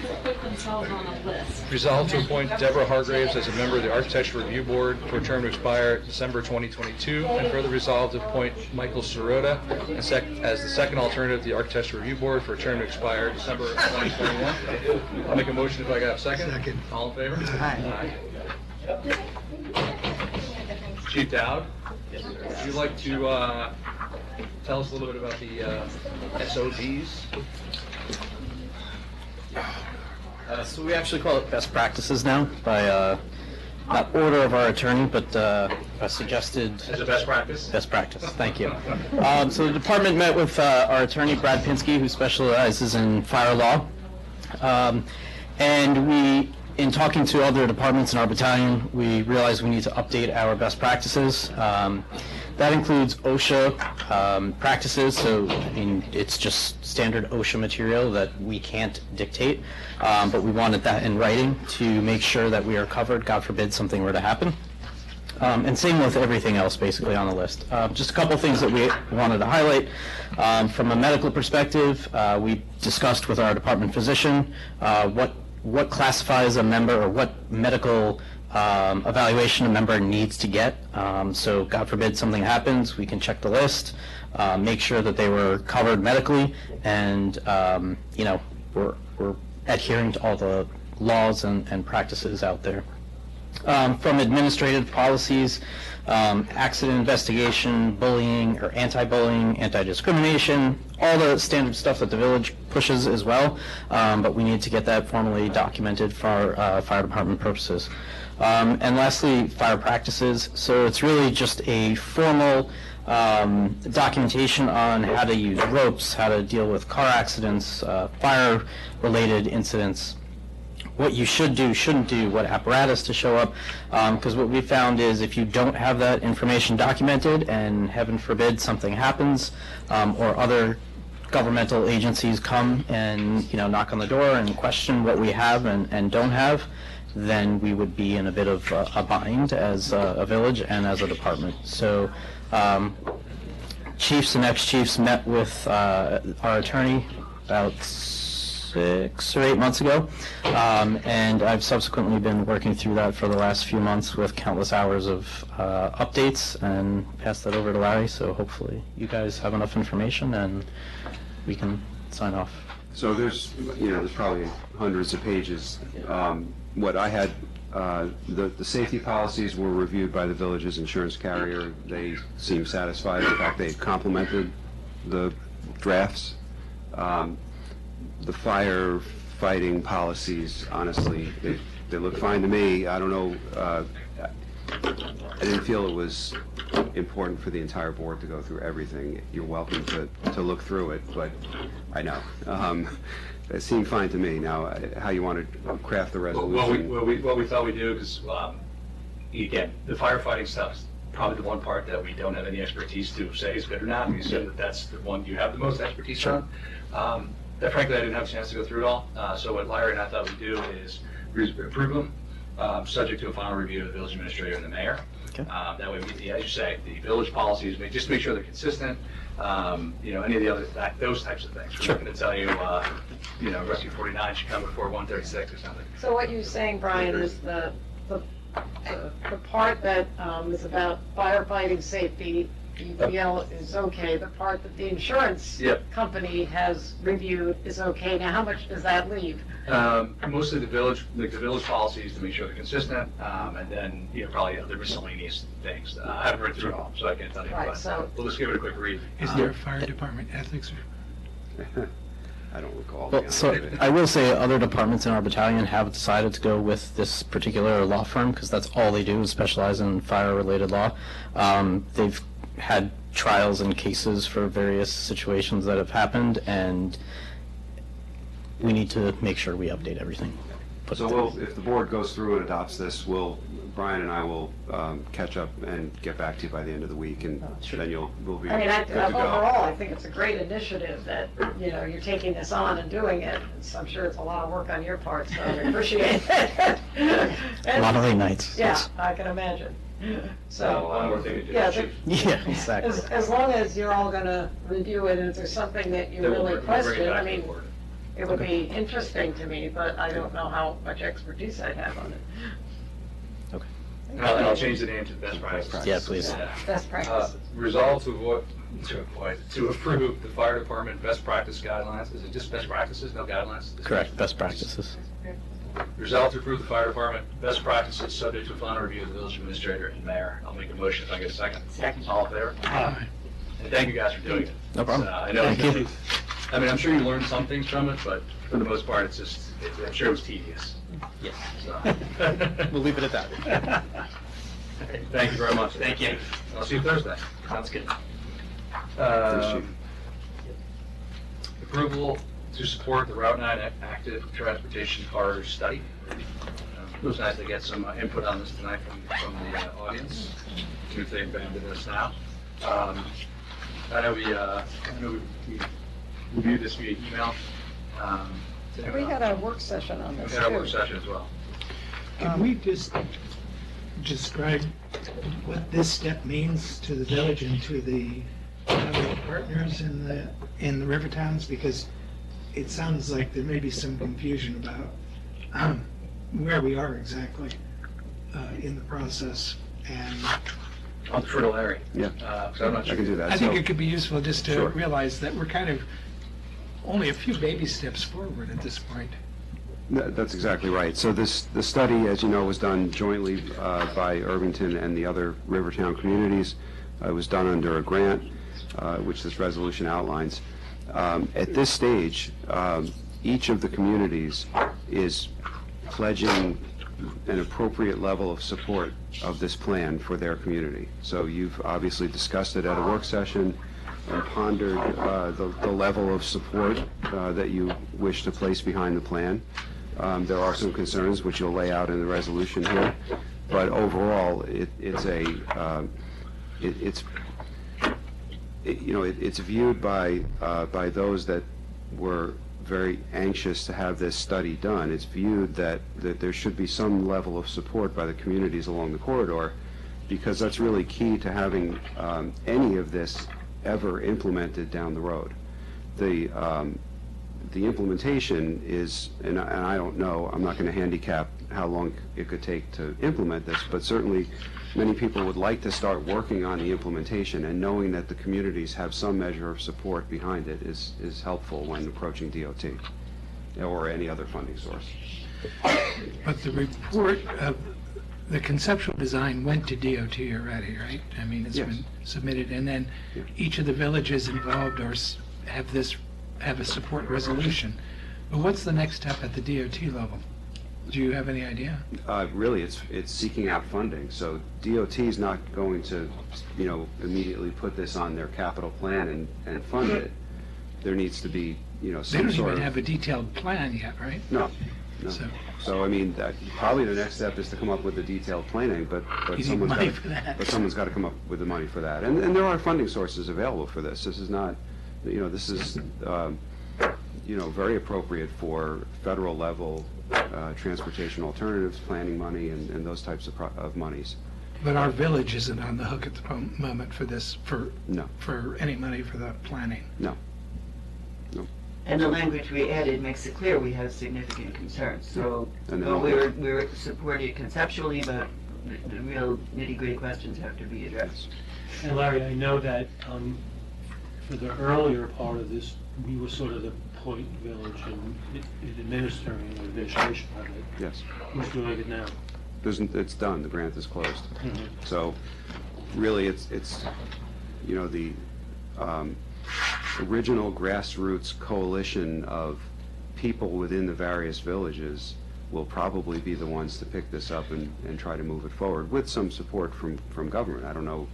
Resolved to appoint Deborah Hargraves as a member of the Architectural Review Board for a term to expire December 2022, and further resolved to appoint Michael Sirota as the second alternative to the Architectural Review Board for a term to expire December 2021. I'll make a motion if I got a second. Second. All in favor? Aye. Chief Dowd, would you like to tell us a little bit about the SOBs? So we actually call it best practices now by not order of our attorney, but a suggested... As a best practice? Best practice, thank you. So the department met with our attorney, Brad Pinsky, who specializes in fire law. And we In talking to other departments in our battalion, we realized we need to update our best practices. That includes OSHA practices, so I mean, it's just standard OSHA material that we can't dictate, but we wanted that in writing to make sure that we are covered, God forbid something were to happen. And same with everything else basically on the list. Just a couple things that we wanted to highlight. From a medical perspective, we discussed with our department physician what classifies a member or what medical evaluation a member needs to get. So God forbid something happens, we can check the list, make sure that they were covered medically, and you know, we're adhering to all the laws and practices out there. From administrative policies, accident investigation, bullying or anti-bullying, anti-discrimination, all the standard stuff that the village pushes as well, but we need to get that formally documented for fire department purposes. And lastly, fire practices. So it's really just a formal documentation on how to use ropes, how to deal with car accidents, fire-related incidents, what you should do, shouldn't do, what apparatus to show up, because what we found is if you don't have that information documented and heaven forbid something happens, or other governmental agencies come and, you know, knock on the door and question what we have and don't have, then we would be in a bit of a bind as a village and as a department. So chiefs and ex-chiefs met with our attorney about 6 or 8 months ago, and I've subsequently been working through that for the last few months with countless hours of updates, and passed that over to Larry, so hopefully you guys have enough information and we can sign off. So there's probably hundreds of pages. What I had, the safety policies were reviewed by the village's insurance carrier. They seem satisfied. In fact, they complimented the drafts. The firefighting policies, honestly, they look fine to me. I don't know, I didn't feel it was important for the entire board to go through everything. You're welcome to look through it, but I know. It seemed fine to me. Now, how you want to craft the resolution? What we thought we'd do, because, again, the firefighting stuff is probably the one part that we don't have any expertise to say is good or not. We assume that that's the one you have the most expertise on. That frankly, I didn't have a chance to go through it all. So what Larry and I thought we'd do is approve them, subject to a final review of the village administrator and the mayor. Okay. That way, as you say, the village policies, just make sure they're consistent. You know, any of the other, those types of things. We're not going to tell you, you know, Rescue 49 should come before 136 or something. So what you're saying, Brian, is the part that is about firefighting safety, EPL is okay. The part that the insurance company has reviewed is okay. Now, how much does that leave? Mostly the village policies to make sure they're consistent, and then, you know, probably other miscellaneous things. I haven't read through it all, so I can't tell you. Right, but so we'll just give it a quick read. Is there a fire department ethics? I don't recall. Well, so I will say other departments in our battalion have decided to go with this particular law firm because that's all they do is specialize in fire-related law. They've had trials and cases for various situations that have happened, and we need to make sure we update everything. So if the board goes through and adopts this, Brian and I will catch up and get back to you by the end of the week, and then we'll be I mean, good to go. overall, I think it's a great initiative that, you know, you're taking this on and doing it. I'm sure it's a lot of work on your part, so I appreciate it. A lot of late nights. Yeah, I can imagine. So, one more thing to do. Yeah, exactly. As long as you're all going to review it, and if there's something that you really question, I mean, it would be interesting to me, but I don't know how much expertise I'd have on it. Okay. And I'll change the name to best practice. Yeah, please. Best practice. Resolve to approve the fire department best practice guidelines. Is it just best practices, no guidelines? Correct, best practices. Resolve to approve the fire department best practices subject to a final review of the village administrator and mayor. I'll make a motion if I get a second. Second. All in favor? Aye. And thank you guys for doing it. No problem. I know. Thank you. I mean, I'm sure you learned some things from it, but for the most part, I'm sure it was tedious. Yes. So. We'll leave it at that. Thank you very much. Thank you. I'll see you Thursday. Sounds good. Approval to support the Route 9 active transportation corridor study. it was nice to get some input on this tonight from the audience, if they abandoned us now. I know we reviewed this via email. We had a work session on this We had a work too. session as well. Can we just describe what this step means to the village and to the other partners in the river towns? Because it sounds like there may be some confusion about where we are exactly in the process. And On the fertile area. Yeah, So I'm not I sure. can do that. I think So- it could be useful just to Sure. realize that we're kind of only a few baby steps forward at this point. That's exactly right. So the study, as you know, was done jointly by Irvington and the other Rivertown communities. It was done under a grant, which this resolution outlines. At this stage, each of the communities is pledging an appropriate level of support of this plan for their community. So you've obviously discussed it at a work session and pondered the level of support that you wish to place behind the plan. There are some concerns which you'll lay out in the resolution here, but overall, it's viewed by those that were very anxious to have this study done. It's viewed that there should be some level of support by the communities along the corridor, because that's really key to having any of this ever implemented down the road. The implementation is, and I don't know, I'm not going to handicap how long it could take to implement this, but certainly many people would like to start working on the implementation, and knowing that the communities have some measure of support behind it is helpful when approaching DOT or any other funding source. But the report of the conceptual design went to DOT already, right? I mean, it's Yes. been submitted, and then each of the villages involved have a support resolution. But what's the next step at the DOT level? Do you have any idea? Really, it's seeking out funding. So DOT is not going to, immediately put this on their capital plan and fund it. There needs to be, They some don't sort even of... have a detailed plan yet, right? No. So- So, I mean, probably the next step is to come up with a detailed planning, but You need someone's money got for that. But someone's got to come up with the money for that. And there are funding sources available for this. This is not, this is, very appropriate for federal level transportation alternatives, planning money, and those types of monies. But our village isn't on the hook at the moment for this, No. for any money for the planning. No. And the language we added makes it clear we have significant concerns. So And then well, all- we were supported conceptually, but the real nitty-gritty questions have to be addressed. And Larry, I know that for the earlier part of this, we were sort of the point village in administering the administration of it. Yes. Who's doing it now? It's done. The grant is closed. Mhm. So really, it's the original grassroots coalition of people within the various villages will probably be the ones to pick this up and try to move it forward with some support from government. I don't know,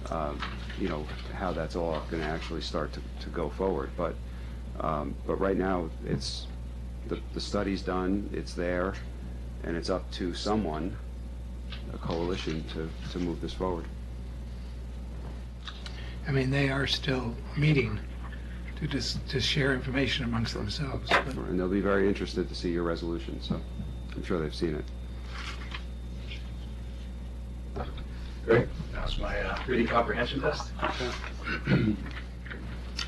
how that's all going to actually start to go forward. But right now, it's the study's done, it's there, and it's up to someone, a coalition, to move this forward. I mean, they are still meeting to share information amongst themselves. But And they'll be very interested to see your resolution, so I'm sure they've seen it. Great. That's my reading comprehension test.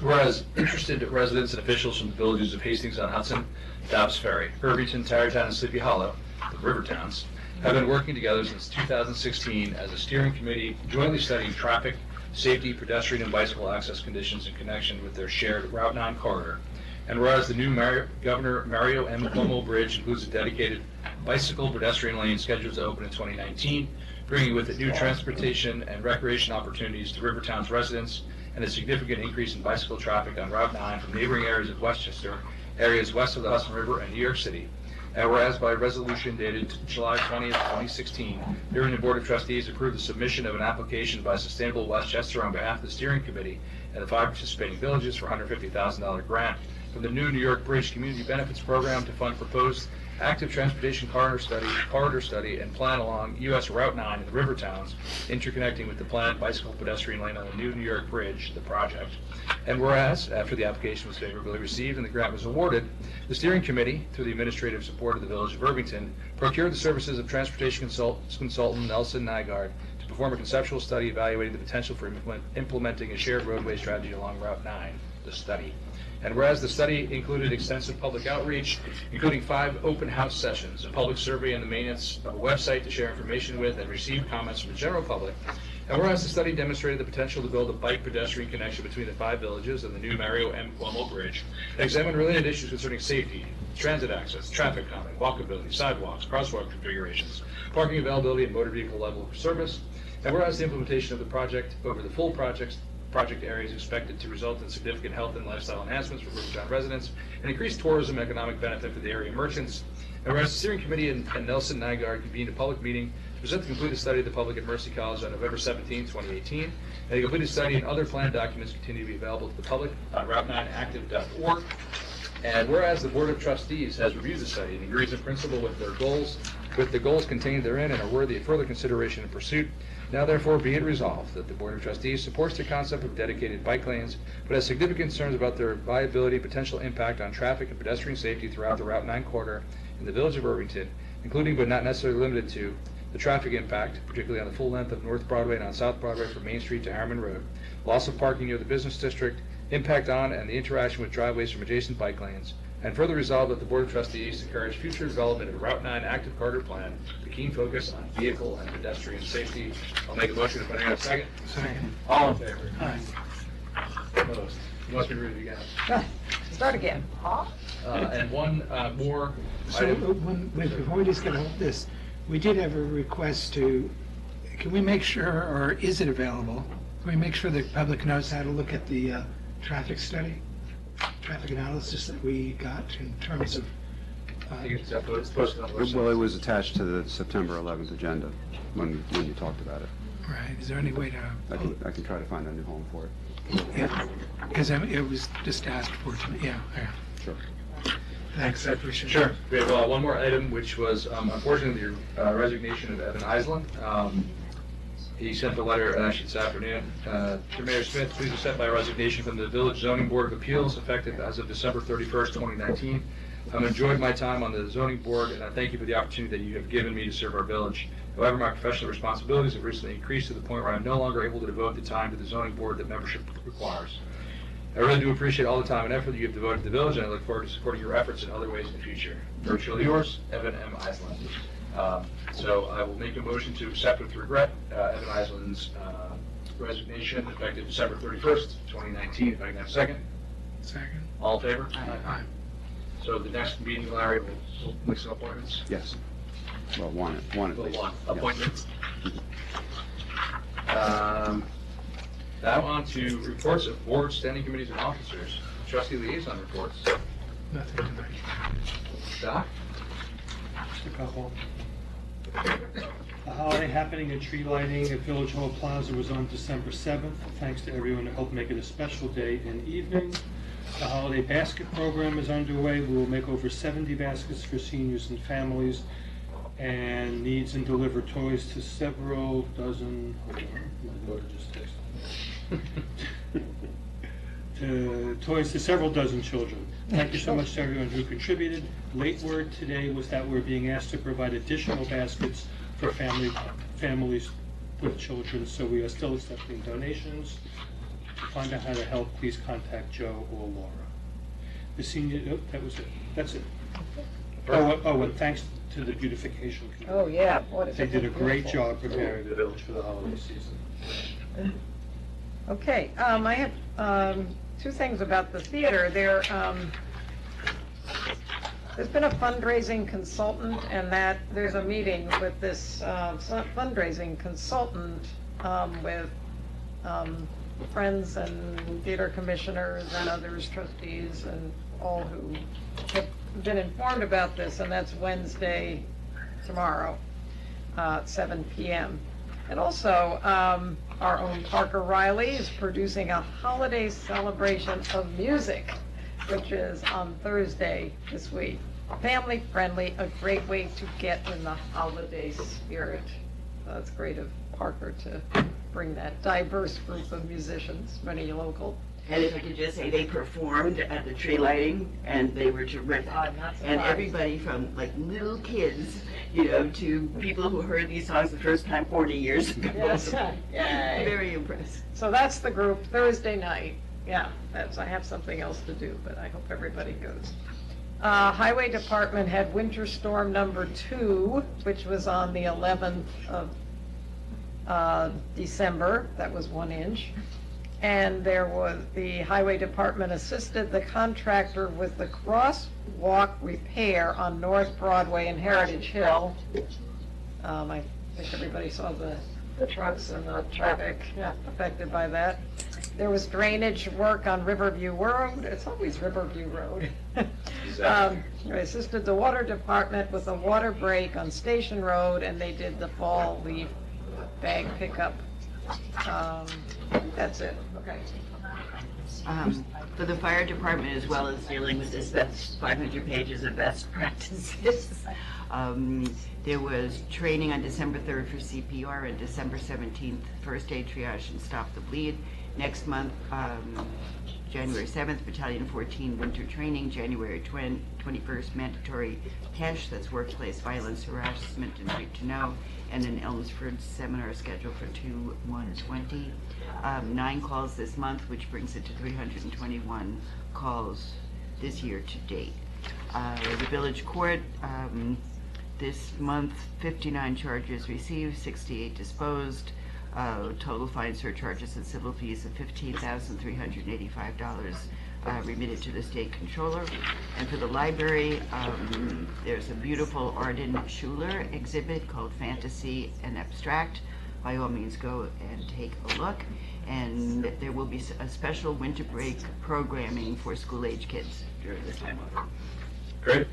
Whereas interested residents and officials from the villages of Hastings-on-Hudson, Dobbs Ferry, Irvington, Tarrytown, and Sleepy Hollow, the river towns, have been working together since 2016 as a steering committee jointly studying traffic, safety, pedestrian, and bicycle access conditions in connection with their shared Route 9 corridor. And whereas the new Governor Mario M. Cuomo Bridge includes a dedicated bicycle pedestrian lane scheduled to open in 2019, bringing with it new transportation and recreation opportunities to Rivertown's residents and a significant increase in bicycle traffic on Route 9 from neighboring areas of Westchester, areas west of the Hudson River, and New York City. And whereas by resolution dated July 20th, 2016, the Irvington Board of Trustees approved the submission of an application by Sustainable Westchester on behalf of the steering committee and the 5 participating villages for a $150,000 grant from the new New York Bridge Community Benefits Program to fund proposed active transportation corridor study and plan along US Route 9 in the river towns, interconnecting with the planned bicycle pedestrian lane on the new New York Bridge, the project. And whereas, after the application was favorably received and the grant was awarded, the steering committee, through the administrative support of the Village of Irvington, procured the services of transportation consultant Nelson Nygaard to perform a conceptual study evaluating the potential for implementing a shared roadway strategy along Route 9, the study. And whereas the study included extensive public outreach, including 5 open house sessions, a public survey, and the maintenance of a website to share information with and receive comments from the general public, and whereas the study demonstrated the potential to build a bike pedestrian connection between the 5 villages and the new Mario M. Cuomo Bridge, and examined related issues concerning safety, transit access, traffic calming, walkability, sidewalks, crosswalk configurations, parking availability, and motor vehicle level of service, and whereas the implementation of the project over the full project area is expected to result in significant health and lifestyle enhancements for Rivertown residents and increased tourism and economic benefit for the area merchants. And whereas the steering committee and Nelson Nygaard convened a public meeting to present the completed study to the public at Mercy College on November 17, 2018, and the completed study and other planned documents continue to be available to the public on route9active.org. And whereas the Board of Trustees has reviewed the study and agrees in principle with the goals contained therein and are worthy of further consideration and pursuit, now therefore be it resolved that the Board of Trustees supports the concept of dedicated bike lanes, but has significant concerns about their viability and potential impact on traffic and pedestrian safety throughout the Route 9 corridor in the Village of Irvington, including but not necessarily limited to the traffic impact, particularly on the full length of North Broadway and on South Broadway from Main Street to Harriman Road, loss of parking near the business district, impact on and the interaction with driveways from adjacent bike lanes, and further resolve that the Board of Trustees encourage future development of a Route 9 active corridor plan with a keen focus on vehicle and pedestrian safety. I'll make a motion if I have a second. Second. All in favor? Aye. Opposed? You must be ready again. Start again. And one more So, item. before we just get hold of this, we did have a request to, can we make sure, or is it available? Can we make sure the public knows how to look at the traffic study, traffic analysis that we got in terms of? It's posted on the website. Well, it was attached to the September 11th agenda when you talked about it. Right, is there any way to? I can try to find a new home for it. Yeah, because it was just asked for tonight, yeah. Sure. Thanks, I appreciate it. Sure. We have one more item, which was unfortunately the resignation of Evan Island. He sent a letter actually this afternoon. To Mayor Smith, please accept my resignation from the Village Zoning Board of Appeals effective as of December 31st, 2019. I've enjoyed my time on the zoning board, and I thank you for the opportunity that you have given me to serve our village. However, my professional responsibilities have recently increased to the point where I'm no longer able to devote the time to the zoning board that membership requires. I really do appreciate all the time and effort that you have devoted to the village, and I look forward to supporting your efforts in other ways in the future. Virtually yours, Evan M. Island. So I will make a motion to accept with regret Evan Island's resignation effective December 31st, 2019. If I can have a second. Second. All in favor? Aye. So the next meeting, Larry, will make some appointments. Yes. Well, one at least. One Yeah. appointment. Now on to reports of board, standing committees, and officers. Trustee liaison reports. Nothing tonight. Doc? Just a couple. A holiday happening at tree lighting at Village Hall Plaza was on December 7th. Thanks to everyone who helped make it a special day and evening. The holiday basket program is underway. We will make over 70 baskets for seniors and families and needs and deliver toys to several dozen, hold on, my daughter just texted. Toys to several dozen children. Thank you so much to everyone who contributed. Late word today was that we're being asked to provide additional baskets for families with children, so we are still accepting donations. To find out how to help, please contact Joe or Laura. The senior, that was it. That's it. Oh, and thanks to the beautification committee. Oh, yeah. What They did a great job preparing the village for the holiday season. Okay, I have two things about the theater. There's been a fundraising consultant, and that there's a meeting with this fundraising consultant with friends and theater commissioners and others, trustees, and all who have been informed about this, and that's Wednesday, tomorrow, 7 p.m. And also, our own Parker Riley is producing a holiday celebration of music which is on Thursday this week. Family friendly, a great way to get in the holiday spirit. It's great of Parker to bring that diverse group of musicians, many local. And if I could just say, they performed at the tree lighting, and they were terrific. I'm not And surprised. everybody from like little kids, to people who heard these songs the first time 40 years ago. Yes, yay. Very impressed. So that's the group, Thursday night. Yeah, I have something else to do, but I hope everybody goes. Highway Department had winter storm number 2, which was on the 11th of December. That was 1 inch. And the Highway Department assisted the contractor with the crosswalk repair on North Broadway and Heritage Hill. I think everybody saw the trucks and the traffic affected by that. There was drainage work on Riverview Road. It's always Riverview Road. I assisted the Water Department with a water break on Station Road, and they did the fall leaf bag pickup. That's it. Okay. For the fire department, as well as dealing with this 500 pages of best practices, there was training on December 3rd for CPR and December 17th, first aid triage and stop the bleed. Next month, January 7th, Battalion 14 winter training, January 21st, mandatory PESH, that's workplace violence, harassment, and right to know, and an Elmsford seminar scheduled for 2/1/20. 9 calls this month, which brings it to 321 calls this year to date. The village court, this month, 59 charges received, 68 disposed. Total fine, surcharges, and civil fees of $15,385 remitted to the state controller. And for the library, there's a beautiful Arden Schuler exhibit called Fantasy and Abstract. By all means, go and take a look. And there will be a special winter break programming for school-age kids during this time. Great.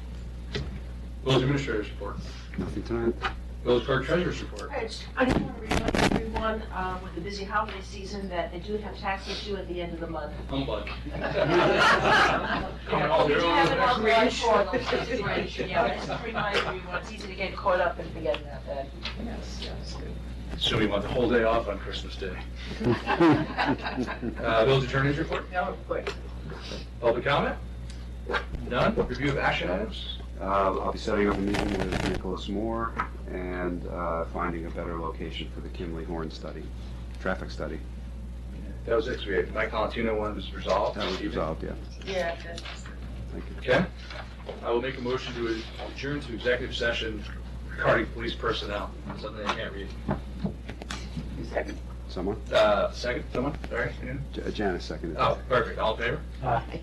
Village Administrator's report. Nothing tonight. Village Clerk Treasurer's report. I just want to remind everyone with the busy holiday season that they do have tax issue at the end of the month. Humbug. We do have it on the report, yeah, but just to remind everyone, it's easy to get caught up in forgetting about that. Yes, good. So we want the whole day off on Christmas Day. Village Attorney's report. No, quick. Public comment? None. Review of action items. I'll be setting up a meeting with Nicholas Moore and finding a better location for the Kinley Horn study, traffic study. That was it. So we had Mike Valentino one was resolved. That was resolved, yeah. Yeah. Thank you. Okay. I will make a motion to adjourn to executive session regarding police personnel. Something I can't read. Second. Someone? Second. Someone? Sorry. Janice seconded. Oh, perfect. All in favor? Aye.